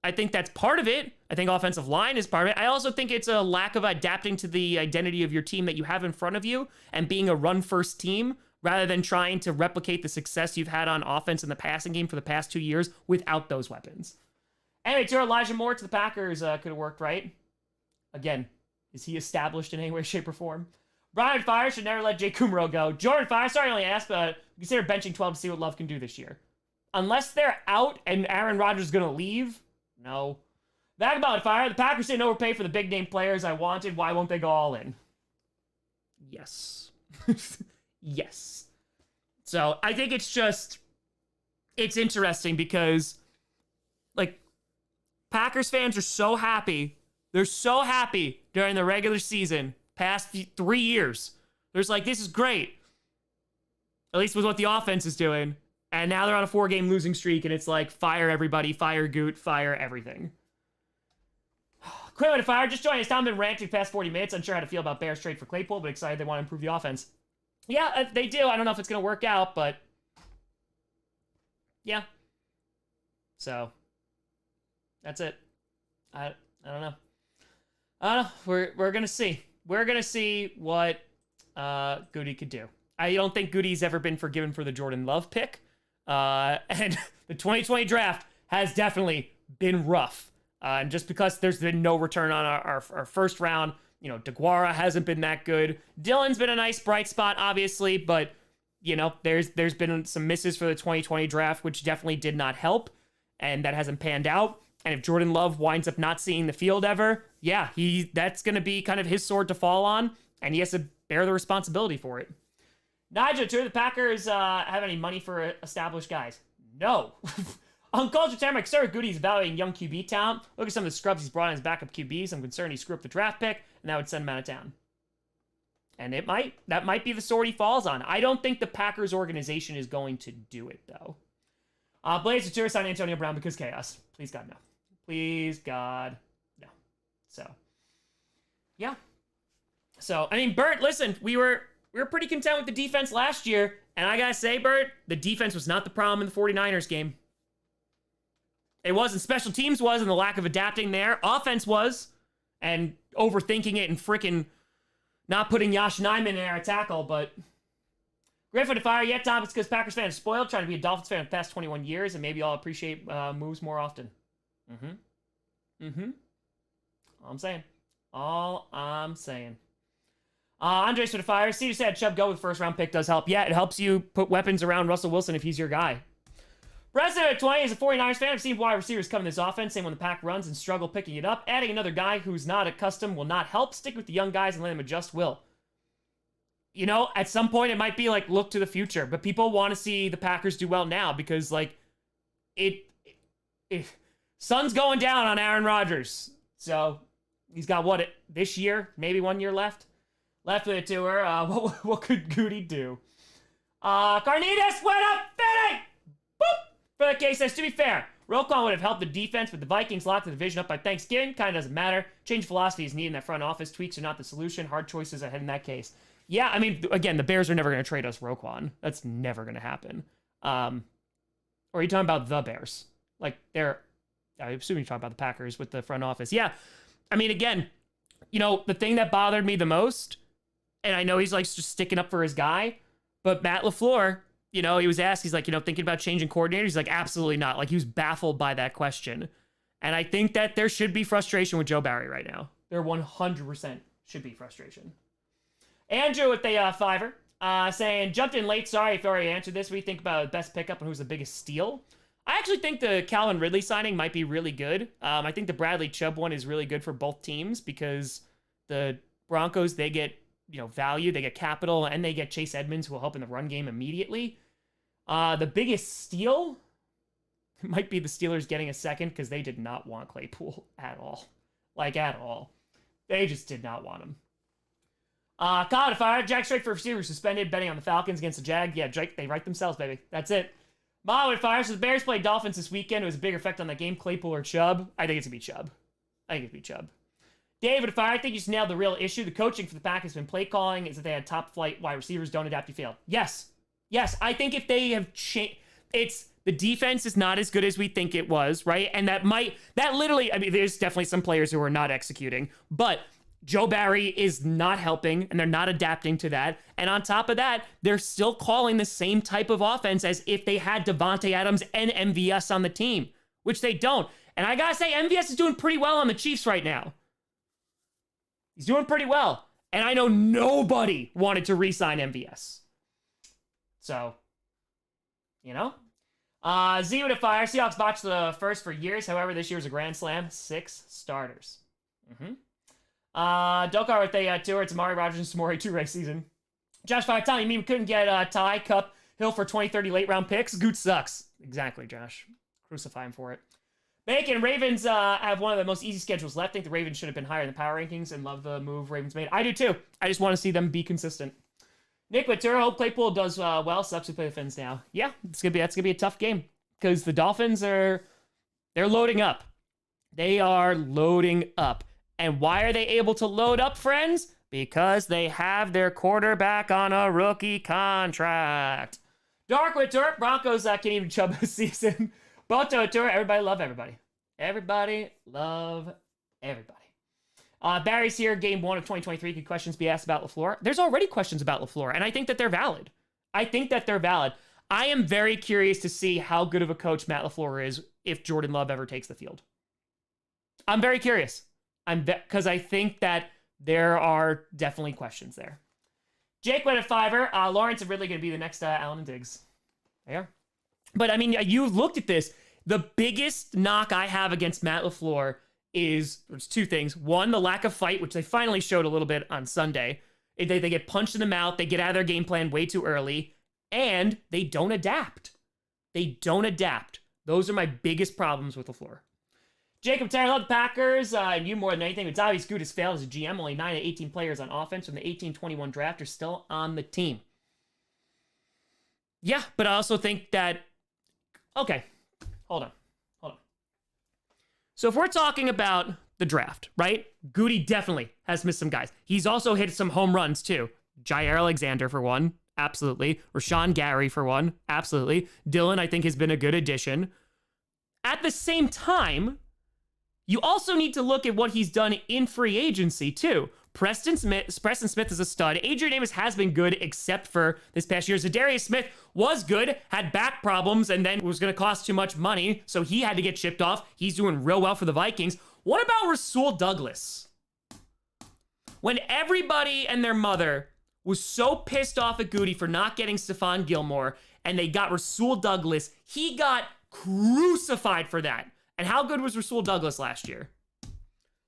[SPEAKER 1] I think that's part of it. I think offensive line is part of it. I also think it's a lack of adapting to the identity of your team that you have in front of you and being a run-first team rather than trying to replicate the success you've had on offense in the passing game for the past 2 years without those weapons. Anyway, to Elijah Moore to the Packers could have worked, right? Again, is he established in any way, shape, or form? Brian Fire should never let Jay Kumaro go. Jordan Fire, sorry I only asked, but consider benching 12 to see what Love can do this year. Unless they're out and Aaron Rodgers is going to leave, no. Vagabond Fire, the Packers didn't overpay for the big name players I wanted. Why won't they go all in? Yes. Yes. So I think it's interesting because, like, Packers fans are so happy. They're so happy during the regular season, past 3 years. They're just like, this is great. At least with what the offense is doing. And now they're on a 4-game losing streak, and it's like, fire everybody, fire Goot, fire everything. Quinlan Fire, just joining us. Tom been ranting past 40 minutes. Unsure how to feel about Bears trade for Claypool, but excited they want to improve the offense. Yeah, they do. I don't know if it's going to work out, but yeah. So that's it. I don't know. I don't know. We're going to see. We're going to see what Goody could do. I don't think Goody's ever been forgiven for the Jordan Love pick. And the 2020 draft has definitely been rough. And just because there's been no return on our first round, you know, DeGuara hasn't been that good. Dylan's been a nice bright spot, obviously, but, you know, there's been some misses for the 2020 draft, which definitely did not help, and that hasn't panned out. And if Jordan Love winds up not seeing the field ever, yeah, that's going to be kind of his sword to fall on, and he has to bear the responsibility for it. Nigel, do the Packers have any money for established guys? No. On Culture Tamarick, Sarah Goody's evaluating young QB talent. Look at some of the scrubs he's brought in as backup QBs. I'm concerned he screwed up the draft pick, and that would send him out of town. And that might be the sword he falls on. I don't think the Packers organization is going to do it, though. Blaze to tour sign Antonio Brown because chaos. Please, God, no. Please, God, no. So, yeah. So, I mean, Bert, listen, we were pretty content with the defense last year, and I gotta say, Bert, the defense was not the problem in the 49ers game. It wasn't. Special teams was, and the lack of adapting there. Offense was, and overthinking it and frickin' not putting Yosh Nijman in there at tackle, but Griffin to fire yet, Tom. It's because Packers fans are spoiled, trying to be a Dolphins fan for the past 21 years, and maybe I'll appreciate moves more often. All I'm saying. Andres for the fire. Cedar said Chubb go with first round pick does help. Yeah, it helps you put weapons around Russell Wilson if he's your guy. President at 20 is a 49ers fan. I've seen wide receivers come in this offense, same when the pack runs and struggle picking it up. Adding another guy who's not accustomed will not help. Stick with the young guys and let them adjust will. You know, at some point it might be like look to the future, but people want to see the Packers do well now because like sun's going down on Aaron Rodgers. So he's got this year, maybe 1 year left of the tour. What could Goody do? Carnitas went up fitting! Boop! For the case says, to be fair, Roquan would have helped the defense, but the Vikings locked the division up by Thanksgiving. Kind of doesn't matter. Change of philosophy is needed in that front office. Tweaks are not the solution. Hard choices ahead in that case. Yeah, I mean, again, the Bears are never going to trade us Roquan. That's never going to happen. Or are you talking about the Bears? Like, I assume you're talking about the Packers with the front office. Yeah, I mean, again, you know, the thing that bothered me the most, and I know he's like just sticking up for his guy, but Matt LaFleur, you know, he was asked, he's like, you know, thinking about changing coordinators. He's like, absolutely not. Like, he was baffled by that question. And I think that there should be frustration with Joe Barry right now. There 100% should be frustration. Andrew with the fiver, saying, jumped in late. Sorry if I already answered this. What do you think about best pickup and who's the biggest steal? I actually think the Calvin Ridley signing might be really good. I think the Bradley Chubb one is really good for both teams because the Broncos, they get, you know, value, they get capital, and they get Chase Edmonds, who will help in the run game immediately. The biggest steal might be the Steelers getting a second because they did not want Claypool at all. Like, at all. They just did not want him. Colin fire. Jack Strike for receiver suspended, betting on the Falcons against the Jag. Yeah, Drake, they write themselves, baby. That's it. Ma would fire. So the Bears played Dolphins this weekend. It was a bigger effect on that game. Claypool or Chubb? I think it's going to be Chubb. David fire. I think you just nailed the real issue. The coaching for the Packers has been play calling. Is that they had top flight wide receivers, don't adapt, you fail. Yes. I think if they have changed, the defense is not as good as we think it was, right? And that literally, I mean, there's definitely some players who are not executing, but Joe Barry is not helping, and they're not adapting to that. And on top of that, they're still calling the same type of offense as if they had Devontae Adams and MVS on the team, which they don't. And I gotta say, MVS is doing pretty well on the Chiefs right now. He's doing pretty well. And I know nobody wanted to re-sign MVS. So, Z with a fire. Seahawks botched the first for years. However, this year was a grand slam. 6 starters. Dokar with a tour. It's Amari Rogers and Samori 2-race season. Josh Fire, Tom, you mean we couldn't get Ty, Cup, Hill for 2030 late round picks? Goot sucks. Exactly, Josh. Crucify him for it. Bacon, Ravens have one of the most easy schedules left. I think the Ravens should have been higher in the power rankings and love the move Ravens made. I do too. I just want to see them be consistent. Nick Batura, hope Claypool does well. Sucks we play the Fins now. Yeah, that's gonna be a tough game because the Dolphins they're loading up. They are loading up. And why are they able to load up, friends? Because they have their quarterback on a rookie contract. Darkwood Tour, Broncos can't even chub this season. Boto Tour, everybody love everybody. Everybody love everybody. Barry's here, game 1 of 2023. Could questions be asked about LaFleur? There's already questions about LaFleur, and I think that they're valid. I am very curious to see how good of a coach Matt LaFleur is if Jordan Love ever takes the field. I'm very curious. Because I think that there are definitely questions there. Jake went at Fiverr. Lawrence is really going to be the next Allen and Diggs. There. But, I mean, you've looked at this. The biggest knock I have against Matt LaFleur is, there's 2 things. One, the lack of fight, which they finally showed a little bit on Sunday. They get punched in the mouth. They get out of their game plan way too early. And they don't adapt. Those are my biggest problems with LaFleur. Jacob Terry, love the Packers. And you more than anything. It's obvious Good has failed as a GM. Only 9 of 18 players on offense from the 18-21 draft are still on the team. Yeah, but I also think that... Okay, hold on. So if we're talking about the draft, right? Goody definitely has missed some guys. He's also hit some home runs, too. Jair Alexander, for one. Absolutely. Rashawn Gary, for one. Absolutely. Dylan, I think, has been a good addition. At the same time... You also need to look at what he's done in free agency, too. Preston Smith is a stud. Adrian Amos has been good, except for this past year. Zadarius Smith was good, had back problems, and then was going to cost too much money, so he had to get shipped off. He's doing real well for the Vikings. What about Rasul Douglas? When everybody and their mother was so pissed off at Goody for not getting Stephon Gilmore, and they got Rasul Douglas, he got crucified for that. And how good was Rasul Douglas last year?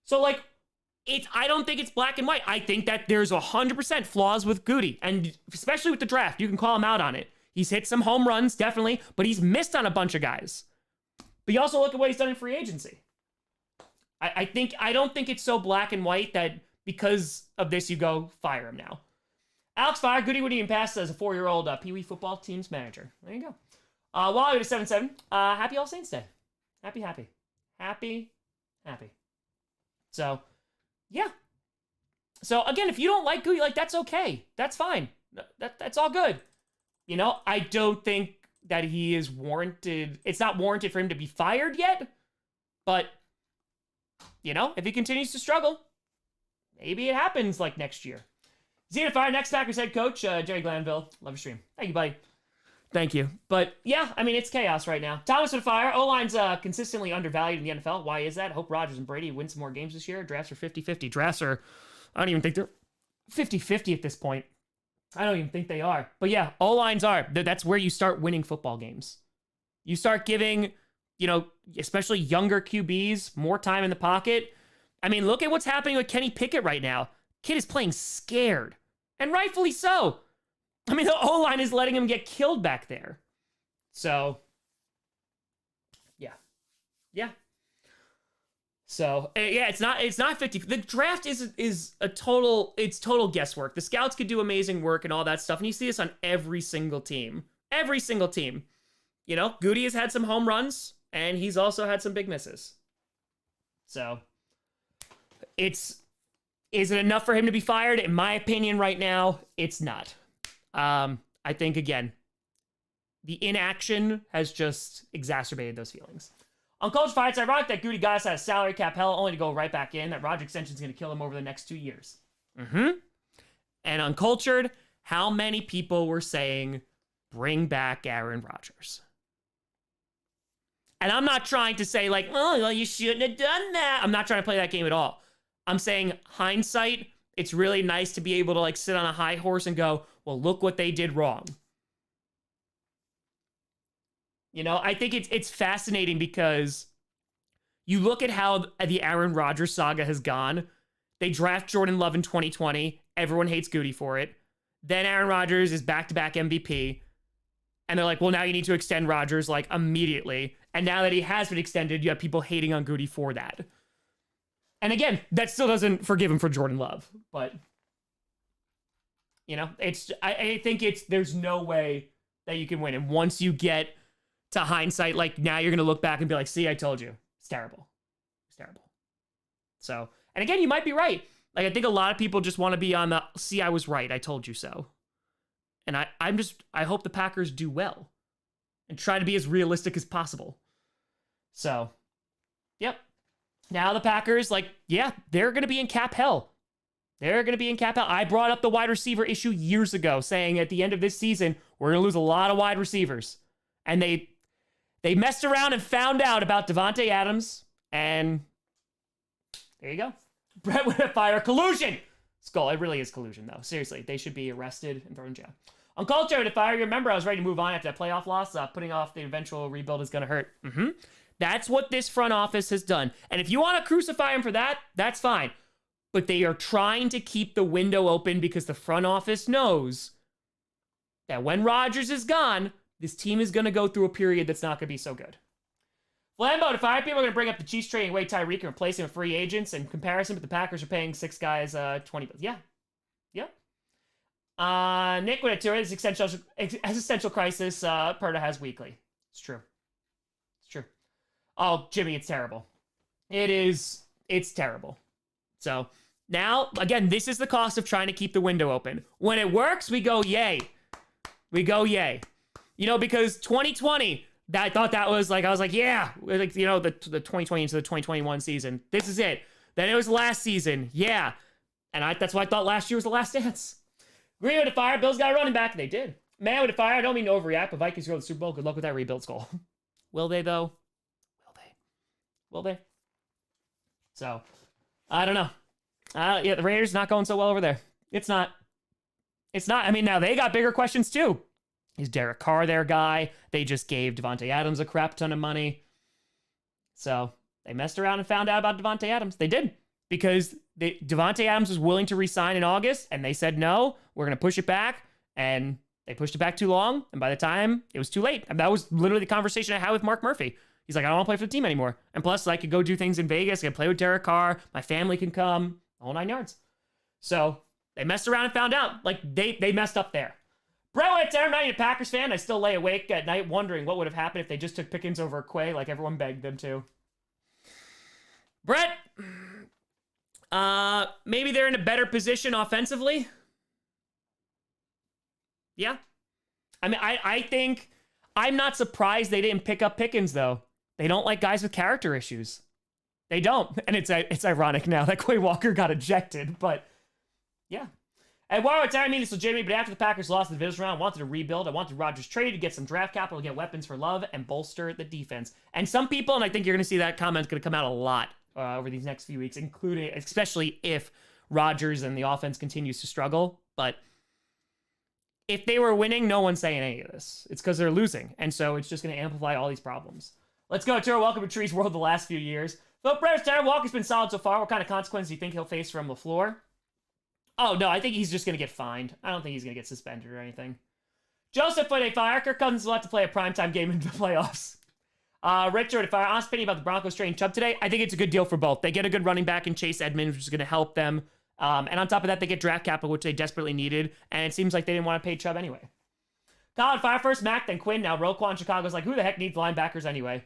[SPEAKER 1] So, I don't think it's black and white. I think that there's 100% flaws with Goody, and especially with the draft. You can call him out on it. He's hit some home runs, definitely, but he's missed on a bunch of guys. But you also look at what he's done in free agency. I don't think it's so black and white that because of this, you go fire him now. Alex Fire, Goody wouldn't even pass as a 4-year-old Pee Wee football team's manager. There you go. Wally with a 7-7. Happy All Saints Day. Happy. So, yeah. So, again, if you don't like Goody, that's okay. That's fine. That's all good. I don't think that he is warranted. It's not warranted for him to be fired yet. But, if he continues to struggle, maybe it happens next year. Zeta Fire, next Packers head coach, Jerry Glanville. Love your stream. Thank you, buddy. Thank you. But yeah, I mean, it's chaos right now. Thomas with fire. O-line's consistently undervalued in the NFL. Why is that? I hope Rodgers and Brady win some more games this year. Drafts are 50-50. Drafts are, I don't even think they're 50-50 at this point. I don't even think they are. But yeah, O-lines are. That's where you start winning football games. You start giving, especially younger QBs more time in the pocket. I mean, look at what's happening with Kenny Pickett right now. Kid is playing scared. And rightfully so. I mean, the O-line is letting him get killed back there. So, yeah. So yeah, it's not 50. The draft is a total, it's total guesswork. The scouts could do amazing work and all that stuff, and you see this on every single team. Every single team. You know, Goody has had some home runs, and he's also had some big misses. So is it enough for him to be fired? In my opinion, right now, it's not. I think again, the inaction has just exacerbated those feelings. Uncultured Fire, it's ironic that Goody got us out of salary cap hell only to go right back in. That Roger extension is going to kill him over the next 2 years. And Uncultured, how many people were saying, bring back Aaron Rodgers? And I'm not trying to say like, oh, well, you shouldn't have done that. I'm not trying to play that game at all. I'm saying hindsight, it's really nice to be able to like sit on a high horse and go, well, look what they did wrong. You know, I think it's fascinating because you look at how the Aaron Rodgers saga has gone. They draft Jordan Love in 2020. Everyone hates Goody for it. Then Aaron Rodgers is back-to-back MVP. And they're like, well, now you need to extend Rodgers like immediately. And now that he has been extended, you have people hating on Goody for that. And again, that still doesn't forgive him for Jordan Love. But, you know, I think there's no way that you can win. And once you get to hindsight, like now you're going to look back and be like, see, I told you. It's terrible. It's terrible. So, and again, you might be right. Like, I think a lot of people just want to be on the, see, I was right. I told you so. And I hope the Packers do well and try to be as realistic as possible. So, yep. Now the Packers, like, yeah, they're going to be in cap hell. They're going to be in cap hell. I brought up the wide receiver issue years ago, saying at the end of this season, we're going to lose a lot of wide receivers. And they messed around and found out about Davante Adams, and there you go. Brett would have fired collusion. Skull, it really is collusion, though. Seriously, they should be arrested and thrown in jail. Uncultured, if I remember, I was ready to move on after that playoff loss. Putting off the eventual rebuild is going to hurt. That's what this front office has done. And if you want to crucify him for that, that's fine. But they are trying to keep the window open because the front office knows that when Rodgers is gone, this team is going to go through a period that's not going to be so good. Flambeau, if people are going to bring up the Chiefs trading away Tyreek and replace him with free agents in comparison, but the Packers are paying 6 guys $20 billion. Yeah. Nick with a tour, this existential crisis Perta has weekly. It's true. Oh, Jimmy, it's terrible. It's terrible. So now, again, this is the cost of trying to keep the window open. When it works, we go yay. You know, because 2020, I thought that was like, I was like, yeah, like, you know, the 2020 into the 2021 season. This is it. Then it was last season. Yeah. And that's why I thought last year was the last dance. Green with the fire. Bills got a running back. And they did. Man with the fire. I don't mean to overreact, but Vikings go to the Super Bowl. Good luck with that rebuild goal. Will they, though? Will they? So, I don't know. Yeah, the Raiders not going so well over there. It's not. I mean, now they got bigger questions, too. Is Derek Carr their guy? They just gave Davante Adams a crap ton of money. So they messed around and found out about Davante Adams. They did. Because Davante Adams was willing to resign in August, and they said, no, we're going to push it back. And they pushed it back too long. And by the time, it was too late. And that was literally the conversation I had with Mark Murphy. He's like, I don't want to play for the team anymore. And plus, I could go do things in Vegas. I could play with Derek Carr. My family can come. The whole 9 yards. So they messed around and found out. Like, they messed up there. Brett, I'm not even a Packers fan. I still lay awake at night wondering what would have happened if they just took Pickens over Quay like everyone begged them to. Brett, maybe they're in a better position offensively. Yeah. I mean, I think I'm not surprised they didn't pick up Pickens, though. They don't like guys with character issues. They don't. And it's ironic now that Quay Walker got ejected, but yeah. And while it's, I mean, it's legitimate, but after the Packers lost the division round, I wanted to rebuild. I wanted Rodgers traded to get some draft capital, to get weapons for Love, and bolster the defense. And some people, and I think you're going to see that comment going to come out a lot over these next few weeks, including, especially if Rodgers and the offense continues to struggle. But if they were winning, no one's saying any of this. It's because they're losing. And so it's just going to amplify all these problems. Let's go to our Welcome to Tree's World the last few years. So, Brett, Tyler Walker's been solid so far. What kind of consequences do you think he'll face from LaFleur? Oh, no, I think he's just going to get fined. I don't think he's going to get suspended or anything. Joseph, when they fire, Kirk Cousins will have to play a primetime game in the playoffs. Richard, if I honest opinion about the Broncos trading Chubb today, I think it's a good deal for both. They get a good running back in Chase Edmonds, which is going to help them. And on top of that, they get draft capital, which they desperately needed. And it seems like they didn't want to pay Chubb anyway. Colin, fire first Mac, then Quinn. Now Roquan Chicago's like, who the heck needs linebackers anyway?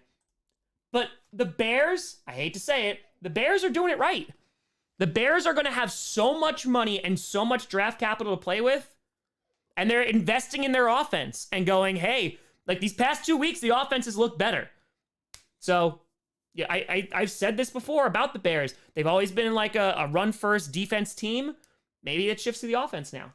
[SPEAKER 1] But the Bears, I hate to say it, the Bears are doing it right. The Bears are going to have so much money and so much draft capital to play with. And they're investing in their offense and going, hey, like these past 2 weeks, the offenses look better. So, yeah, I've said this before about the Bears. They've always been like a run-first defense team. Maybe it shifts to the offense now.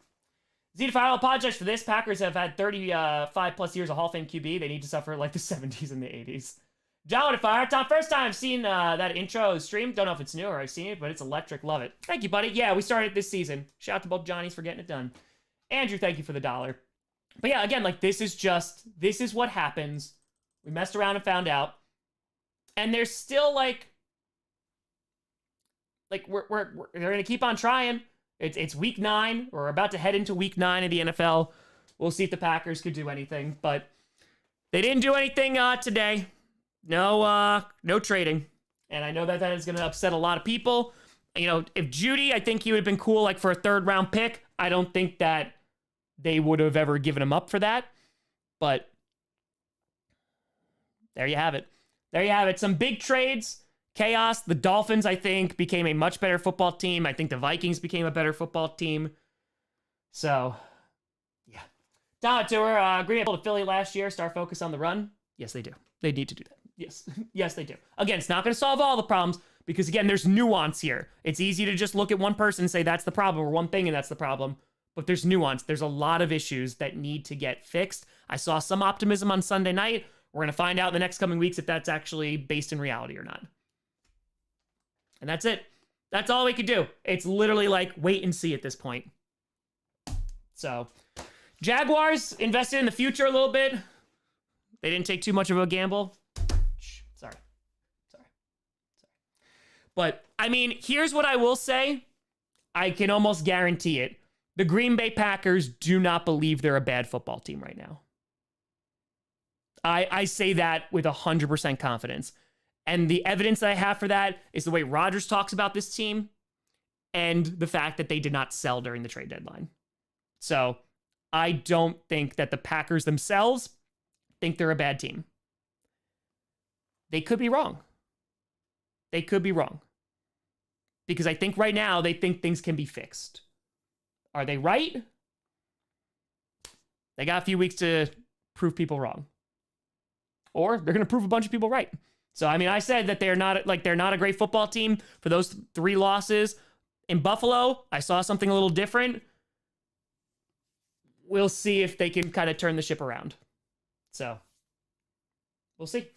[SPEAKER 1] Zeta File, apologize for this. Packers have had 35-plus years of Hall of Fame QB. They need to suffer like the 70s and the 80s. John with Fire. Tom, first time I've seen that intro stream. Don't know if it's new or I've seen it, but it's electric. Love it. Thank you, buddy. Yeah, we started this season. Shout out to both Johnnies for getting it done. Andrew, thank you for the $1. But yeah, again, like this is what happens. We messed around and found out. And there's still like they're gonna keep on trying. It's week 9. We're about to head into week 9 of the NFL. We'll see if the Packers could do anything, but they didn't do anything today. No trading. And I know that is gonna upset a lot of people. You know, if Judy, I think he would have been cool like for a 3rd round pick. I don't think that they would have ever given him up for that. But there you have it. There you have it. Some big trades, chaos. The Dolphins, I think, became a much better football team. I think the Vikings became a better football team. So, yeah. Down Tour, Green Bay to Philly last year. Start focus on the run. Yes, they do. They need to do that. Yes. Yes, they do. Again, it's not going to solve all the problems because, again, there's nuance here. It's easy to just look at one person and say that's the problem or one thing and that's the problem. But there's nuance. There's a lot of issues that need to get fixed. I saw some optimism on Sunday night. We're going to find out in the next coming weeks if that's actually based in reality or not. And that's it. That's all we could do. It's literally like wait and see at this point. So, Jaguars invested in the future a little bit. They didn't take too much of a gamble. Sorry. But, I mean, here's what I will say. I can almost guarantee it. The Green Bay Packers do not believe they're a bad football team right now. I say that with 100% confidence. And the evidence that I have for that is the way Rodgers talks about this team and the fact that they did not sell during the trade deadline. So I don't think that the Packers themselves think they're a bad team. They could be wrong. They could be wrong. Because I think right now they think things can be fixed. Are they right? They got a few weeks to prove people wrong. Or they're going to prove a bunch of people right. So, I mean, I said that they're not a great football team for those 3 losses. In Buffalo, I saw something a little different. We'll see if they can kind of turn the ship around. So, we'll see.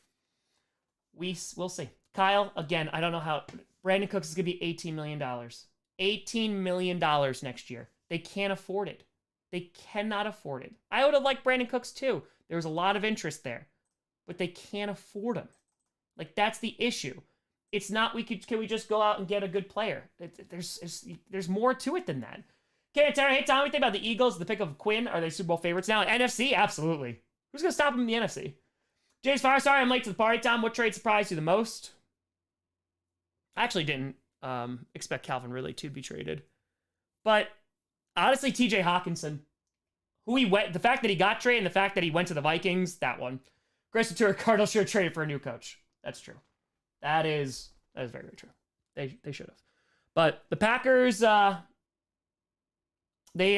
[SPEAKER 1] We'll see. Kyle, again, I don't know how. Brandon Cooks is going to be $18 million. $18 million next year. They can't afford it. They cannot afford it. I would have liked Brandon Cooks too. There was a lot of interest there. But they can't afford him. Like, that's the issue. It's not, can we just go out and get a good player? There's more to it than that. Okay, Terry, hey, Tom, what do you think about the Eagles, the pick of Quinn? Are they Super Bowl favorites now? NFC? Absolutely. Who's going to stop them in the NFC? James Fire, sorry, I'm late to the party, Tom. What trade surprised you the most? I actually didn't expect Calvin Ridley to be traded. But, honestly, TJ Hawkinson. The fact that he got traded and the fact that he went to the Vikings, that one. Grossi Cardinals should have traded for a new coach. That's true. That is very, very true. They should have. But the Packers, they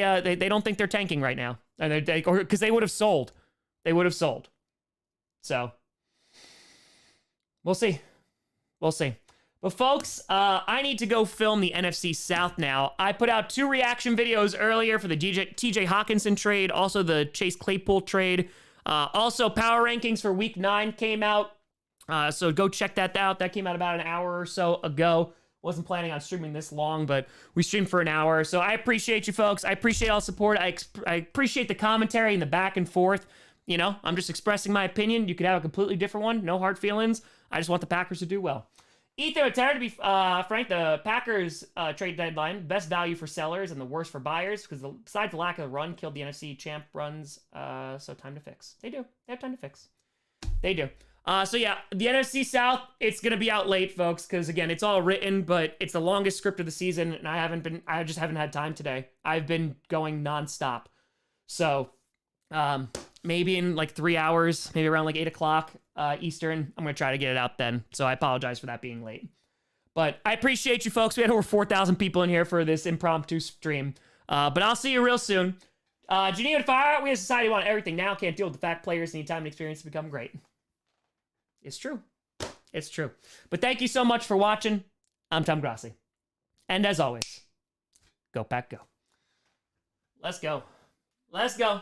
[SPEAKER 1] don't think they're tanking right now, and because they would have sold. They would have sold. So we'll see. We'll see. But folks, I need to go film the NFC South now. I put out 2 reaction videos earlier for the TJ Hawkinson trade, also the Chase Claypool trade. Also, power rankings for week 9 came out. So go check that out. That came out about an hour or so ago. Wasn't planning on streaming this long, but we streamed for an hour. So I appreciate you folks. I appreciate all the support. I appreciate the commentary and the back and forth. You know, I'm just expressing my opinion. You could have a completely different one. No hard feelings. I just want the Packers to do well. Ethan Terry, to be frank, the Packers trade deadline, best value for sellers and the worst for buyers, because besides the lack of the run, killed the NFC champ runs. So time to fix. They do. They have time to fix. They do. So yeah, the NFC South, it's gonna be out late, folks, because again, it's all written, but it's the longest script of the season, and I just haven't had time today. I've been going nonstop. So, maybe in like 3 hours, maybe around like 8 o'clock Eastern, I'm gonna try to get it out then. So I apologize for that being late. But I appreciate you folks. We had over 4,000 people in here for this impromptu stream. But I'll see you real soon. Geneva and Fire, we as a society want everything now. Can't deal with the fact players need time and experience to become great. It's true. It's true. But thank you so much for watching. I'm Tom Grossi. And as always, go Pack Go. Let's go. Let's go.